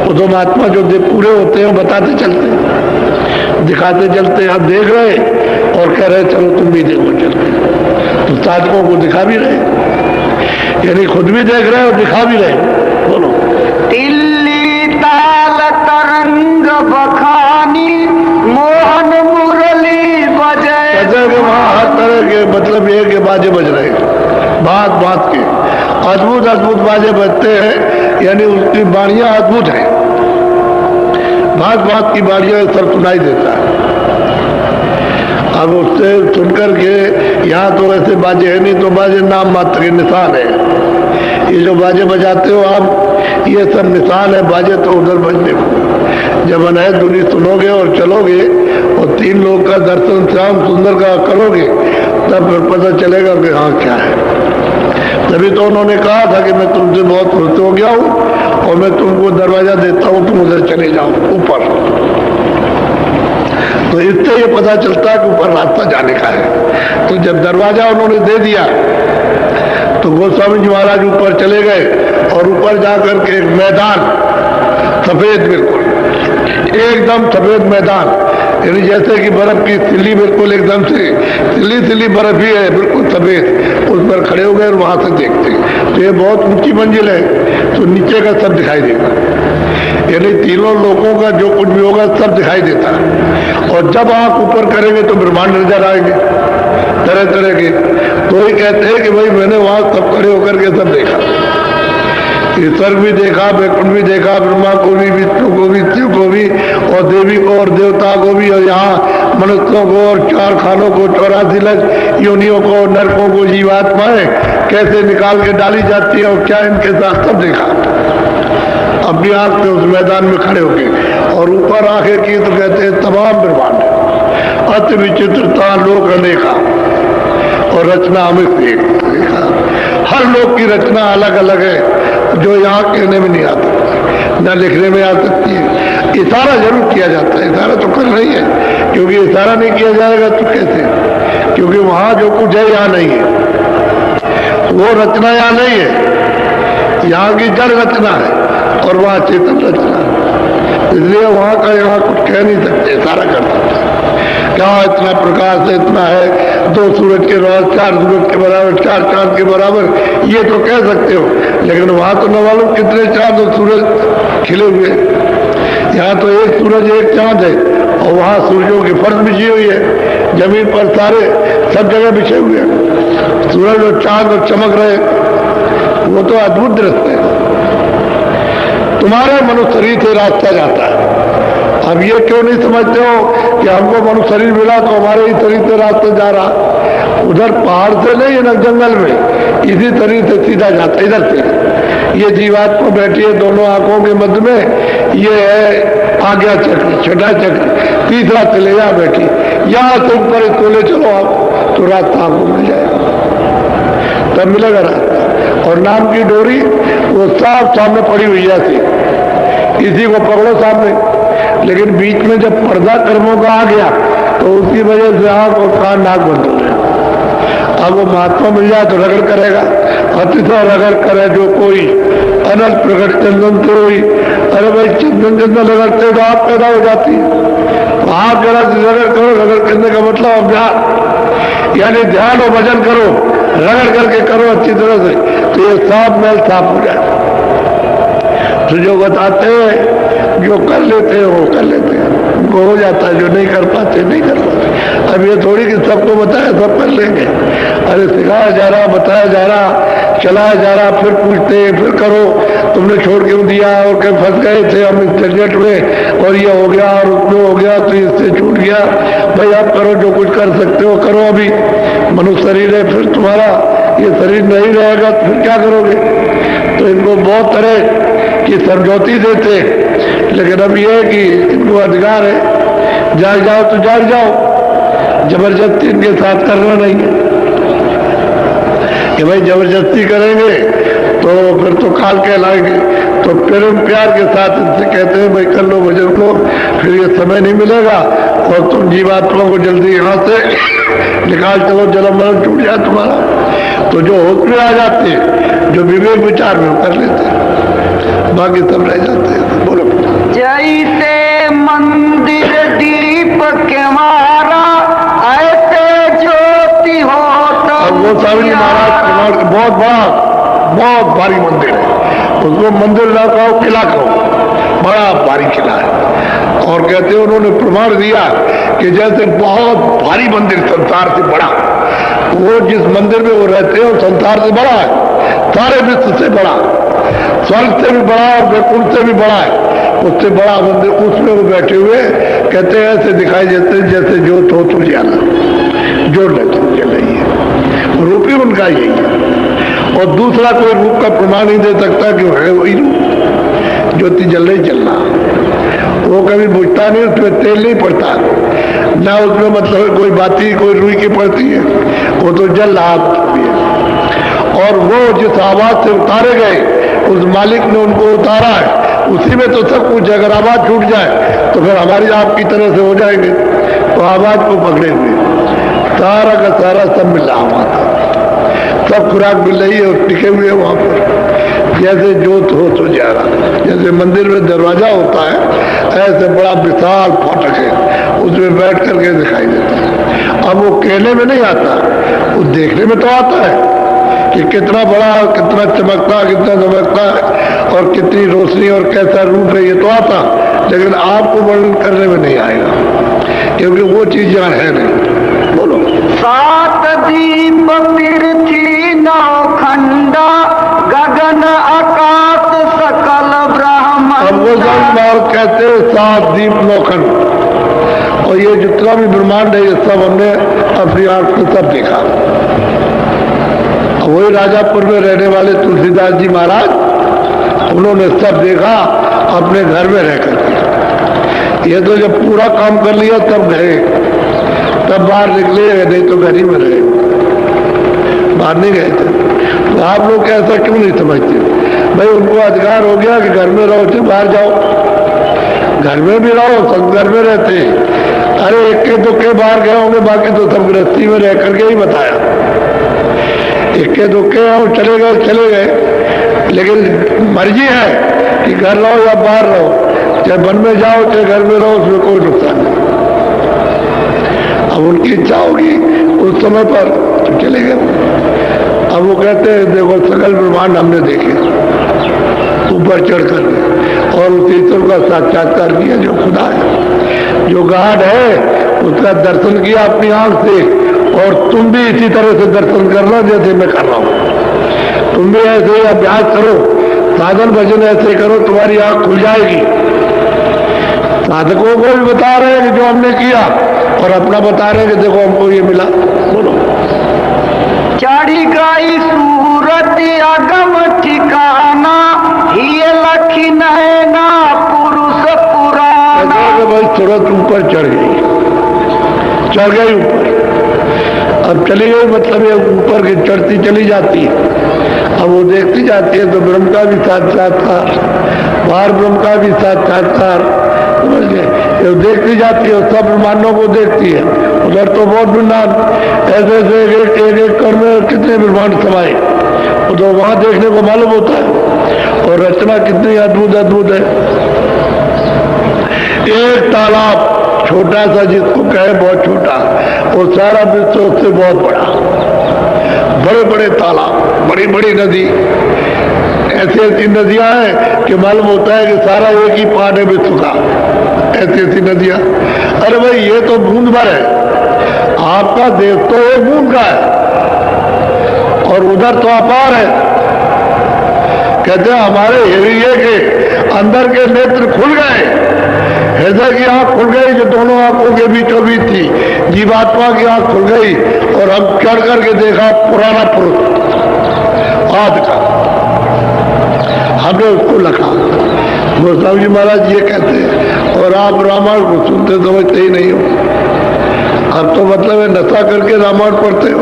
वो तो महात्मा जो पूरे होते हैं बताते चलते हैं, दिखाते चलते हैं। आप देख रहे और कह रहे चलो तुम भी देखो चलते, तो साधकों को दिखा भी रहे, यानी खुद भी देख रहे और दिखा भी रहे। बोलो तिल्ली ताल तरंग बखानी, मोहन मुरली बजे। कहते कि वहाँ हर तरह के, मतलब ये कि बाजे बज रहे, बात बात के अद्भुत अद्भुत बाजे बजते हैं, यानी उसकी बाणियां अद्भुत है, बात बात की बाणियां सब सुनाई देता है। अब उससे सुनकर के यहाँ तो वैसे बाजे है नहीं, तो बाजे नाम मात्र के निशान है। ये जो बाजे बजाते हो आप, ये सब निशान है, बाजे तो उधर बजने को। जब अनहद धुनी सुनोगे और चलोगे और तीन लोग का दर्शन श्याम सुंदर का करोगे तब फिर पता चलेगा कि हाँ क्या है। तभी तो उन्होंने कहा था कि मैं तुमसे बहुत खुश हो गया हूँ और मैं तुमको दरवाजा देता हूँ, तुम उधर चले जाओ ऊपर। तो इससे ये पता चलता है कि ऊपर रास्ता जाने का है। तो जब दरवाजा उन्होंने दे दिया तो गोस्वामी जी महाराज ऊपर चले गए और ऊपर जाकर के एक मैदान, सफेद बिल्कुल एकदम सफेद मैदान, यानी जैसे कि बर्फ की सिल्ली, बिल्कुल एकदम से सिल्ली सिल्ली बर्फ ही है, बिल्कुल सफेद। उस पर खड़े हो गए और वहां से देखते, तो ये बहुत ऊंची मंजिल है, तो नीचे का सब दिखाई देगा, यानी तीनों लोगों का जो कुछ भी होगा सब दिखाई देता है। और जब आप ऊपर करेंगे तो ब्रह्मांड नजर आएंगे तरह तरह के। तो ये कहते हैं कि भाई मैंने वहां सब खड़े होकर के सब देखा, स्वर्ग भी देखा, वैकुंठ भी देखा, ब्रह्मा को भी, विष्णु को भी, शिव को भी, और देवी को और देवता को भी, और यहाँ मनुष्यों को और चार खानों को, 84 लाख योनियों को, नरकों को, जीवात्माएं कैसे निकाल के डाली जाती है और क्या इनके साथ सब देखा अपनी आंख से उस मैदान में खड़े होके। और ऊपर आके की तो कहते हैं तमाम ब्रह्मांड, अति विचित्रता लोक अनेका और रचना अमित देखा। हर लोक की रचना अलग अलग है जो यहाँ कहने में नहीं आता, न लिखने में आ सकती है। इशारा जरूर किया जाता है, इशारा तो करना ही है, क्योंकि इशारा नहीं किया जाएगा तो कैसे, क्योंकि वहां जो कुछ है यहाँ नहीं है, वो रचना यहाँ नहीं है, यहाँ की जड़ रचना है और वहाँ चेतन रचना है। इसलिए वहां का यहाँ कुछ कह नहीं सकते, सारा कर सकते। क्या इतना प्रकाश है, इतना है, 2 सूरज के बराबर, 4 सूरज के बराबर, 4 चांद के बराबर, ये तो कह सकते हो। लेकिन वहां तो न मालूम कितने चांद और सूरज खिले हुए। यहाँ तो एक सूरज एक चांद है, और वहां सूरजों की फर्श बिछी हुई है, जमीन पर सारे सब जगह बिछे हुए हैं, सूरज और चांद और चमक रहे। वो तो अद्भुत दृश्य है। तुम्हारे मनुष्य शरीर से रास्ता जाता है। अब ये क्यों नहीं समझते हो कि हमको मनुष्य शरीर मिला तो हमारे ही शरीर से रास्ता जा रहा? उधर पहाड़ से नहीं है ना, जंगल में, इसी शरीर से सीधा जाता है, इधर से। ये जीवात्मा बैठी है दोनों आंखों के मध्य में, ये है आज्ञा चक्र, छठा चक्र, तीसरा चले जा बैठी। यहां से ऊपर इसको ले चलो आप, तो रास्ता आपको मिल जाएगा, तब मिलेगा रास्ता। और नाम की डोरी वो साफ सामने पड़ी हुई है, इसी को पकड़ो सामने। लेकिन बीच में जब पर्दा कर्मों का आ गया तो उसकी वजह से आंख और कान नाक बंद हो गए। अब वो महात्मा मिल जाए तो रगड़ करेगा, अतिशय रगड़ करे जो कोई अनल प्रकट चंदन से हुई। अरे भाई चंदन चंदन रगड़ते तो आप पैदा हो जाती है। तो आप जरा रगड़ करो, रगड़ करने का मतलब अभ्यास, यानी ध्यान और भजन करो, रगड़ करके करो अच्छी तरह से, तो ये साफ मैल साफ हो जाए। तो जो बताते हैं, जो कर लेते हैं वो कर लेते हैं, उनको हो जाता है, जो नहीं कर पाते नहीं कर पाते। अब ये थोड़ी कि सबको बताया सब कर लेंगे। अरे सिखाया जा रहा, बताया जा रहा, चलाया जा रहा, फिर पूछते हैं, फिर करो, तुमने छोड़ क्यों दिया, और कहीं फंस गए थे हम इस झंझट में, और ये हो गया और उसमें हो गया, तो इससे छूट गया। भाई आप करो, जो कुछ कर सकते हो करो। अभी मनुष्य शरीर है, फिर तुम्हारा ये शरीर नहीं रहेगा तो फिर क्या करोगे? तो इनको बहुत तरह की समझौती देते, लेकिन अब ये है कि इनको अधिकार है, जाग जाओ तो जाग जाओ, जबरदस्ती इनके साथ करना नहीं है कि भाई जबरदस्ती करेंगे तो फिर तो काल कहलाएंगे। तो प्रेम प्यार के साथ इनसे कहते हैं भाई कर लो, भजन लो, फिर ये समय नहीं मिलेगा और तुम जीवात्मा को जल्दी यहाँ से निकाल चलो, जन्म मरण टूट जाए तुम्हारा। तो जो होश में आ जाते हैं, जो विवेक विचार में कर लेते हैं, बाकी सब रह जाते हैं। बोलो। जैसे मंदिर दीप के मारा, ऐसे ज्योति हो तो। अब वो स्वामी महाराज बहुत भारी मंदिर है, उसको मंदिर ना कहो, किला कहो, बड़ा भारी किला है। और कहते हैं उन्होंने प्रमाण दिया कि जैसे बहुत भारी मंदिर संसार से बड़ा, वो जिस मंदिर में वो रहते हैं वो संसार से बड़ा है, सारे विश्व से बड़ा, स्वर्ग से भी बड़ा और वैकुंठ से भी बड़ा है, उससे बड़ा मंदिर। उसमें वो बैठे हुए कहते हैं ऐसे दिखाई देते जैसे ज्योत हो तो जाला, जो जल रही है, रूप ही उनका यही है। और दूसरा कोई रूप का प्रमाण नहीं दे सकता कि है वही रूप, ज्योति जल रही चलना। वो कभी बुझता नहीं, उसमें तेल नहीं पड़ता, ना उसमें मतलब कोई बाती कोई रुई की पड़ती है, वो तो जल रहा है। और वो जिस आवाज से उतारे गए, उस मालिक ने उनको उतारा है, उसी में तो सब कुछ। अगर आवाज छूट जाए तो फिर हमारी आपकी तरह से हो जाएंगे। तो आवाज को पकड़े हुए सारा का सारा सब मिल रहा, वहां सब खुराक मिल रही है और टिके हुए वहां पर, जैसे जोत हो तो जा रहा। जैसे मंदिर में दरवाजा होता है, ऐसे बड़ा विशाल फाटक है, उसमें बैठ करके दिखाई देता है। अब वो कहने में नहीं आता, वो देखने में तो आता है कि कितना बड़ा, कितना चमकता, कितना चमकता है, और कितनी रोशनी और कैसा रूप है, ये तो आता, लेकिन आपको वर्णन करने में नहीं आएगा, क्योंकि वो चीज यहाँ है नहीं। बोलो। 7 दीप पृथ्वी नौखंडा, गगन आकाश सकल ब्रह्मांड। अब वो बार कहते हैं 7 दीप नौखंड, और ये जितना भी ब्रह्मांड है ये सब हमने अपनी आंख से सब देखा। वही राजापुर में रहने वाले तुलसीदास जी महाराज, उन्होंने सब देखा अपने घर में रह करके। ये तो जब पूरा काम कर लिया तब गए, तब बाहर निकले, नहीं तो घर ही में रहे, बाहर नहीं गए थे। तो आप लोग ऐसा क्यों नहीं समझते? भाई उनको अधिकार हो गया कि घर में रहो, तो बाहर जाओ, घर में भी रहो, सब घर में रहते हैं। अरे इक्के दुक्के बाहर गए होंगे, बाकी तो सब गृहस्थी में रह करके ही बताया। इक्के दुक्के और चले गए, लेकिन मर्जी है कि घर रहो या बाहर रहो। चाहे वन में जाओ चाहे घर में रहो, उसमें कोई नुकसान नहीं। अब उनकी इच्छा होगी उस समय पर तो चले गए। अब वो कहते हैं देखो सकल ब्रह्मांड हमने देखे ऊपर चढ़कर, और उस ईश्वर का साक्षात्कार किया जो खुदा है, जो गॉड है, उसका दर्शन किया अपनी आंख से। और तुम भी इसी तरह से दर्शन करना जैसे मैं कर रहा हूं। तुम भी ऐसे अभ्यास करो, साधन भजन ऐसे करो, तुम्हारी आंख खुल जाएगी। साधकों को भी बता रहे हैं कि जो हमने किया, और अपना बता रहे हैं कि देखो हमको ये मिला। बोलो। चढ़ी गई सूरत अगम ठिकाना, ये लखी नैना पुरुष पुराना। भाई सूरत ऊपर चढ़ गई ऊपर। अब चली गई मतलब ये ऊपर की चढ़ती चली जाती है। अब वो देखती जाती है तो ब्रह्म का भी साक्षात्कार, बाहर ब्रह्म का भी साक्षात्कार, समझ गए। ये देखती जाती है, सब ब्रह्मांडों को देखती है। उधर तो बहुत ब्रह्मांड ऐसे ऐसे एक कर में कितने ब्रह्मांड समाये, तो वहां देखने को मालूम होता है। और रचना कितनी अद्भुत अद्भुत है। एक तालाब छोटा सा जिसको कहे बहुत छोटा, और सारा विश्व उससे बहुत बड़ा। बड़े बड़े तालाब, बड़ी बड़ी नदी, ऐसी ऐसी नदियां हैं कि मालूम होता है कि सारा एक ही पार्ट है विश्व का। ऐसी ऐसी नदियां, अरे भाई ये तो बूंद भर है, आपका देश तो एक बूंद का है, और उधर तो अपार है। कहते हैं हमारे हृदय के अंदर के नेत्र खुल गए, हृदय की आंख खुल गई जो दोनों आंखों के बीचों बीच थी, जीवात्मा की आंख खुल गई, और हम चढ़ करके देखा पुराना पुरुष आदि का, हमने उसको लिखा। गोस्वामी जी महाराज ये कहते हैं, और आप रामायण को सुनते समझते ही नहीं हो। अब तो मतलब है नशा करके रामायण पढ़ते हो,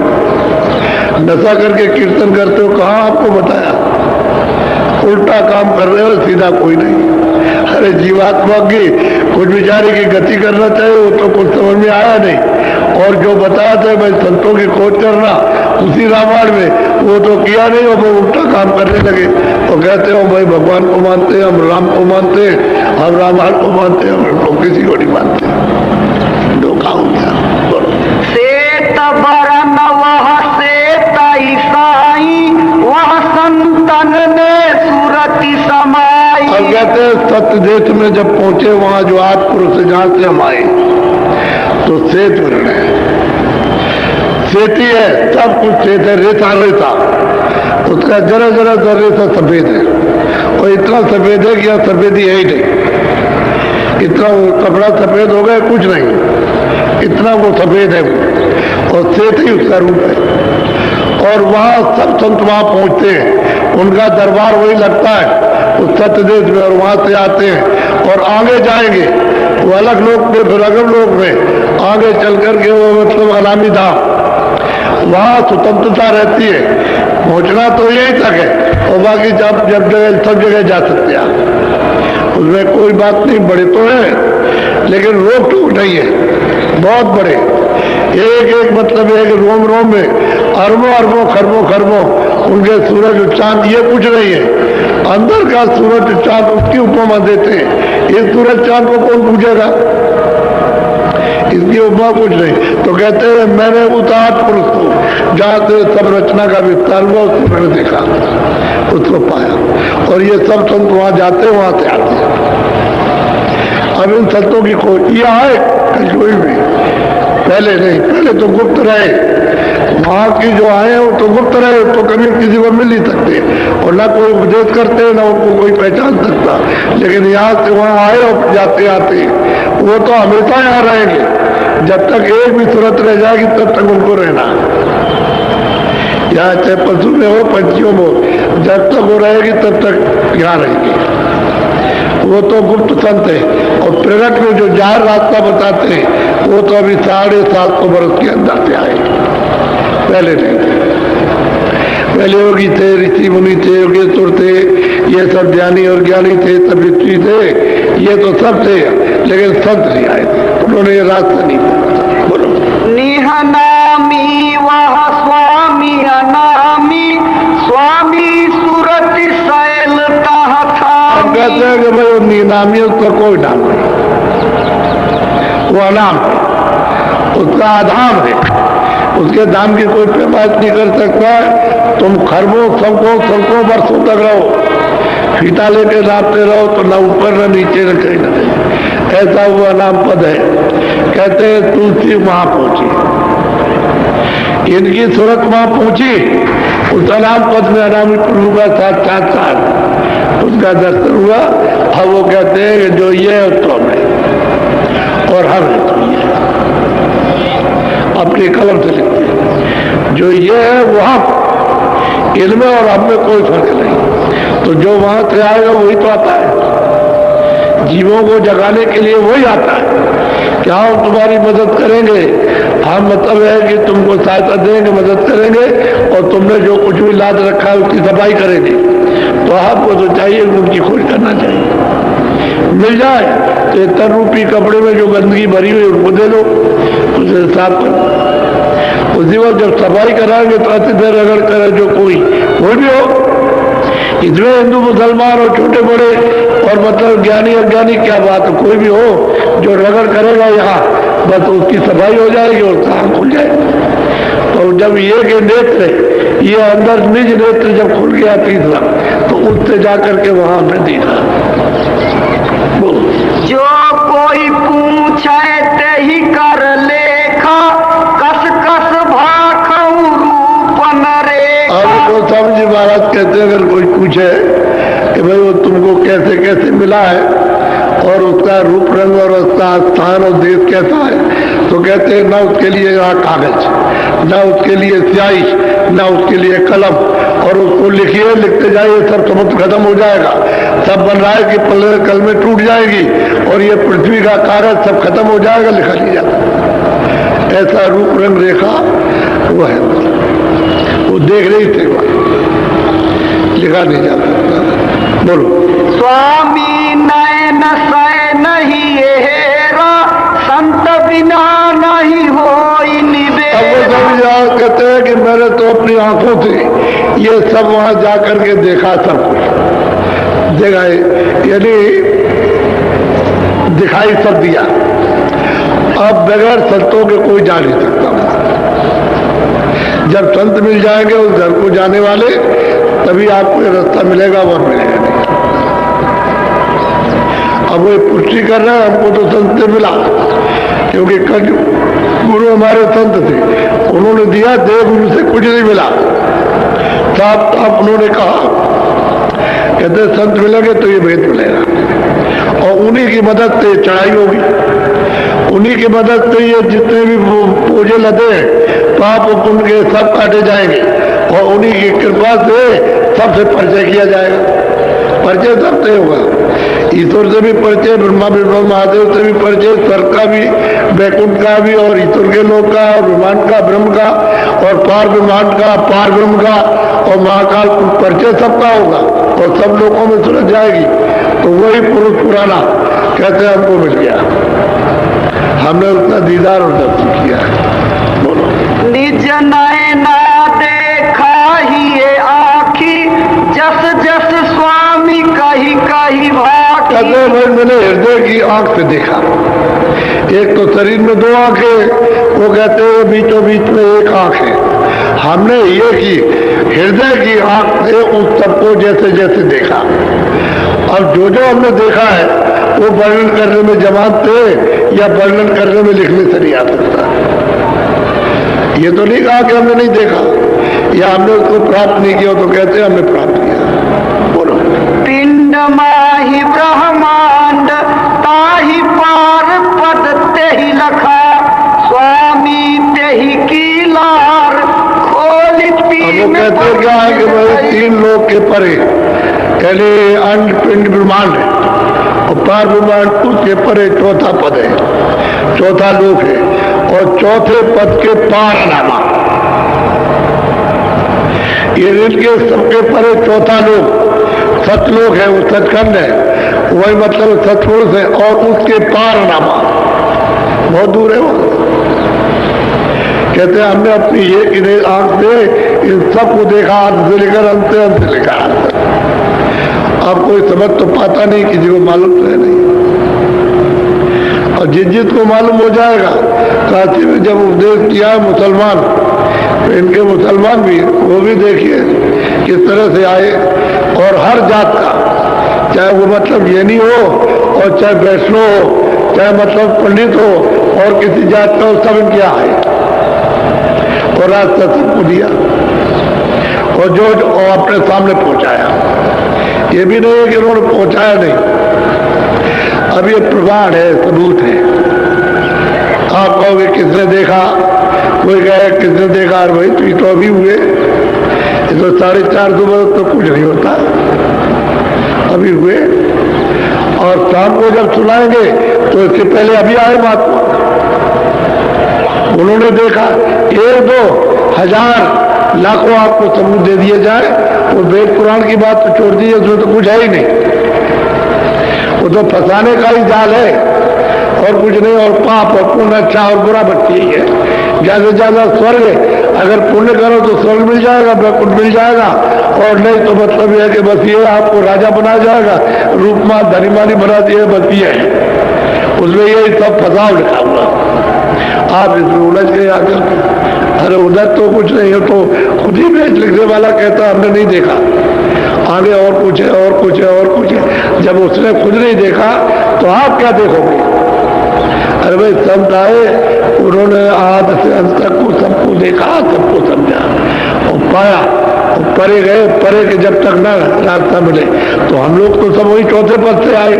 नशा करके कीर्तन करते हो। कहाँ आपको बताया, उल्टा काम कर रहे हो, सीधा कोई नहीं। अरे जीवात्मा की कुछ विचारी की गति करना चाहिए, वो तो कुछ समझ में आया नहीं। और जो बताया था भाई संतों की खोज करना उसी रामायण में, वो तो किया नहीं, और वो उल्टा काम करने लगे। तो कहते हो भाई भगवान को मानते हैं, हम राम को मानते हैं, हम रामायण को मानते हैं, हम लोग किसी को नहीं मानते। धोखा हो गया। श्वेत बरन वह श्वेत ईसाई, वह संतन ने सूरति समाई। अब कहते हैं सत्य देश में जब पहुंचे, वहां जो आद पुरुष जहां से हम आए, तो श्वेत वर्ण है, श्वेती है, सब कुछ श्वेत है, रेता रेता, उसका जरा जरा सा रेता सफेद है, और इतना सफेद है कि यह सफेदी है ही नहीं। इतना वो कपड़ा सफेद हो गया कुछ नहीं, इतना वो सफेद है, और श्वेत ही उसका रूप है। और वहां सब संत वहां पहुंचते हैं, उनका दरबार वही लगता है उस सत्य देश में, और वहां से आते हैं और आगे जाएंगे वो अलग लोक में, फिर अगम लोक में आगे चल करके वो मतलब अनामी धाम, वहां स्वतंत्रता रहती है। पहुंचना तो यही तक है, और बाकी जब जगह सब जगह जा सकते हैं, उसमें कोई बात नहीं। बड़े तो है लेकिन रोक टोक नहीं है, बहुत बड़े। एक एक मतलब एक रोम रोम में अरबों अरबों खरबों खरबों उनके सूरज चांद, ये कुछ नहीं है। अंदर का सूरज चांद उसकी उपमा देते हैं, इस सूरज चांद को कौन पूछेगा, इसकी उपमा कुछ नहीं। तो कहते हैं मैंने उतार पुरुष को जहां से सब रचना का विस्तार हुआ उसको मैंने देखा, उसको पाया। और ये सब संत वहां जाते हैं, वहां से आते हैं। अब इन संतों की खोज ये आए कलयुग में, पहले नहीं, पहले तो गुप्त रहे। वहां की जो आए वो तो गुप्त रहे, तो कभी किसी को मिल नहीं सकते, और ना कोई उपदेश करते ना उनको कोई पहचान सकता। लेकिन यहाँ से वहां आए और जाते आते वो तो हमेशा यहाँ रहेंगे, जब तक एक भी सूरत रह जाएगी तब तक उनको रहना। यहाँ चाहे पशु में हो पंछियों में हो, जब तक वो रहेगी तब तक यहाँ रहेगी। वो तो गुप्त संत है, और प्रगट में जो जाहिर रास्ता बताते हैं वो तो अभी 750 वर्ष के अंदर से आए, पहले नहीं। पहले योगी थे, ऋषि मुनि थे, योगेश्वर थे, ये सब ज्ञानी और ज्ञानी थे, सब ऋषि थे, ये तो सब थे, लेकिन संत नहीं आए थे, उन्होंने ये रास्ता नहीं बोला। बोलो। निहनामी वह स्वामी अनामी, स्वामी सूरत शैल तह था। कहते हैं कि भाई वो नीलामी है, उसका कोई नाम नहीं, वो अनाम है, उसका आधाम है, उसके दाम की कोई पैमाइश नहीं कर सकता है। तुम खरबों सबको वर्षों तक रहो, फीता लेके नापते रहो तो न ऊपर न नीचे न कहीं न कहीं, ऐसा वो अनाम पद है। कहते हैं तुलसी वहां पहुंची, इनकी सूरत वहां पहुंची, उस अनाम पद में अनामी प्रभु का साक्षात्कार उसका दर्शन हुआ। अब वो कहते हैं कि जो ये है तो हम है और हम है तो ये, अपनी कलम से लिखते हैं, जो ये है वो हम, इनमें और हम में कोई फर्क नहीं। तो जो वहां से आएगा वही तो आता है, जीवों को जगाने के लिए वही आता है। क्या हम तुम्हारी मदद करेंगे, हम मतलब है कि तुमको सहायता देंगे, मदद करेंगे, और तुमने जो कुछ भी लाद रखा है उसकी सफाई करेंगे। तो आपको तो चाहिए उनकी खोज करना चाहिए, मिल जाए तो एक तन रूपी कपड़े में जो गंदगी भरी हुई उनको दे दो, उसे साफ कर। उसी वक्त जब सफाई कराएंगे तो अच्छी देर रगड़ करे जो कोई भी हो, इसमें हिंदू मुसलमान और छोटे बड़े और मतलब ज्ञानी अज्ञानी क्या बात है, कोई भी हो जो रगड़ करेगा यहाँ बस उसकी सफाई हो जाएगी और काम खुल जाएगा। तो जब ये के नेत्र, ये अंदर निज नेत्र जब खुल गया तीसरा, तो उससे जाकर के वहां हमने देखा। जो कोई पूछे ते ही कर लेखा, कस कस भाखऊ रूपन रेखा। अब तो समझ महाराज कहते हैं अगर कोई पूछे कि भाई वो तुमको कैसे कैसे मिला है और उसका रूप रंग और उसका स्थान और देश कैसा है, तो कहते हैं ना उसके लिए यहाँ कागज, ना उसके लिए स्याही, ना उसके लिए कलम, और उसको लिखिए, लिखते जाइए, सब समुद्र खत्म हो जाएगा। सब बन रहा है कि पल्ले कलमें टूट जाएगी और ये पृथ्वी का कागज सब खत्म हो जाएगा, लिखा नहीं जाता। ऐसा रूप रंग रेखा वो है, वो देख रही थे, लिखा नहीं जा सकता। बोलो। स्वामी नयन सै नहीं हेरा, संत बिना नहीं होई निबेरा। अब वो सब यहाँ कहते हैं कि मैंने तो अपनी आंखों से ये सब वहां जाकर के देखा, सब कुछ देखा, यानी दिखाई सब दिया। अब बगैर संतों के कोई जा नहीं सकता। जब संत मिल जाएंगे उस घर को जाने वाले, तभी आपको ये रास्ता मिलेगा, और मिलेगा नहीं। अब वो पुष्टि कर रहे हैं, हमको तो संत से मिला, क्योंकि कल गुरु हमारे संत थे, उन्होंने दिया, देव गुरु से कुछ नहीं मिला। साफ साफ उन्होंने कहा, कहते संत मिलेंगे तो ये भेद मिलेगा, और उन्हीं की मदद से चढ़ाई होगी, उन्हीं की मदद से ये जितने भी पूजे लदे हैं पाप उनके सब काटे जाएंगे, और उन्हीं की कृपा से सबसे परिचय किया जाएगा। परिचय सबसे होगा, ईश्वर से भी परिचय, ब्रह्मा विष्णु महादेव से भी परिचय, स्वर्ग का भी, वैकुंठ का भी, और ईश्वर के लोक का, और ब्रह्मांड का, ब्रह्म का, और पार ब्रह्मांड का, पार ब्रह्म का, और महाकाल परिचय सबका होगा, और सब लोगों में सुलझ जाएगी। तो वही पुरुष पुराना कहते हमको मिल गया, हमने उसका दीदार और दर्शन किया। बोलो। निज नयना देखा ही ये आखी, जस जस स्वामी कही कही भाखी। कहते हैं भाई मैंने हृदय की आंख से देखा, एक तो शरीर में दो आंखें, वो कहते हैं बीचों बीच में एक आंख है। हमने ये की हृदय की आंख से उस सबको जैसे जैसे देखा। अब जो हमने देखा है वो वर्णन करने में जमात थे या वर्णन करने में लिखने से नहीं आ सकता। ये तो नहीं कहा कि हमने नहीं देखा या हमने उसको प्राप्त नहीं किया, तो कहते हैं हमने प्राप्त किया। बोलो। पिंड माही ब्रह्मांड ताही पार पद ते ही लखा, स्वामी ते ही की लार खोली तीन। वो कहते हैं क्या है कि भाई 3 लोक के परे, यानी अंड पिंड ब्रह्मांड है, और पार ब्रह्मांड उसके परे चौथा पद है, चौथा लोक है, और चौथे पद के पार नामा, ये इनके सबके परे चौथा लोक सतलोक है, वो सचखंड है, वही मतलब सतपुरुष है, और उसके पार नामा बहुत दूर है वो। कहते हैं हमने अपनी ये आंख से इन सबको देखा, अंत से लेकर अंत से लेकर। अब कोई समझ तो पाता नहीं, किसी को मालूम तो है नहीं। और जिस को मालूम हो जाएगा, काशी में जब उपदेश किया है मुसलमान, तो इनके मुसलमान भी, वो भी देखिए किस तरह से आए। और हर जात का, चाहे वो मतलब जैनी हो और चाहे वैष्णव हो, चाहे मतलब पंडित हो और किसी जात का हो, सब इनके आए और रास्ता सबको दिया और जो अपने सामने पहुंचाया। ये भी नहीं है कि उन्होंने पहुंचाया नहीं, अब ये प्रमाण है, सबूत है। आप कहोगे किसने देखा, कोई कहे किसने देखा, और भाई तो अभी हुए, ये तो 450 बरस तो कुछ नहीं होता, अभी हुए। और शाम को जब सुनाएंगे तो इससे पहले अभी आए महात्मा, उन्होंने देखा। 1, 2, 1000, लाखों आपको सबूत दे दिए जाए, वो वेद पुराण की बात तो छोड़ दीजिए, उसमें तो कुछ है ही नहीं, वो तो फंसाने का ही जाल है और कुछ नहीं। और पाप और पुण्य, अच्छा और बुरा बच्ची ही है। ज्यादा से ज्यादा स्वर्ग है, अगर पुण्य करो तो स्वर्ग मिल जाएगा, वैकुंठ मिल जाएगा, और नहीं तो मतलब यह है कि बस ये आपको राजा बनाया जाएगा, रूपमा धनीमानी बना दिए, बस ये है, उसमें यही सब फसाव लिखा हुआ। आप इसमें उलझ गए आकर। अरे उधर तो कुछ नहीं है, तो खुद ही भेज लिखने वाला कहता हमने नहीं देखा, आगे और कुछ है और कुछ है और कुछ है। जब उसने खुद नहीं देखा तो आप क्या देखोगे? अरे भाई संत आए, उन्होंने आद से अंत तक को सबको देखा, सबको समझा और पाया, और परे गए, परे के जब तक ना रास्ता मिले। तो हम लोग तो सब वही चौथे पद से आए,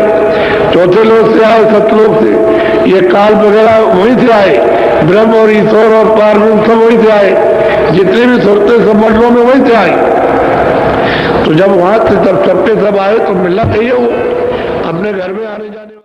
चौथे लोग से आए, सतलोक से। ये काल वगैरह वहीं से आए, ब्रह्म और ईश्वर और पार्वती सब वहीं से आए, जितने भी सुरते सब मंडलों में वहीं से आए। तो जब वहां से तब सबके सब आए तो मिलना चाहिए वो अपने घर में आने जाने।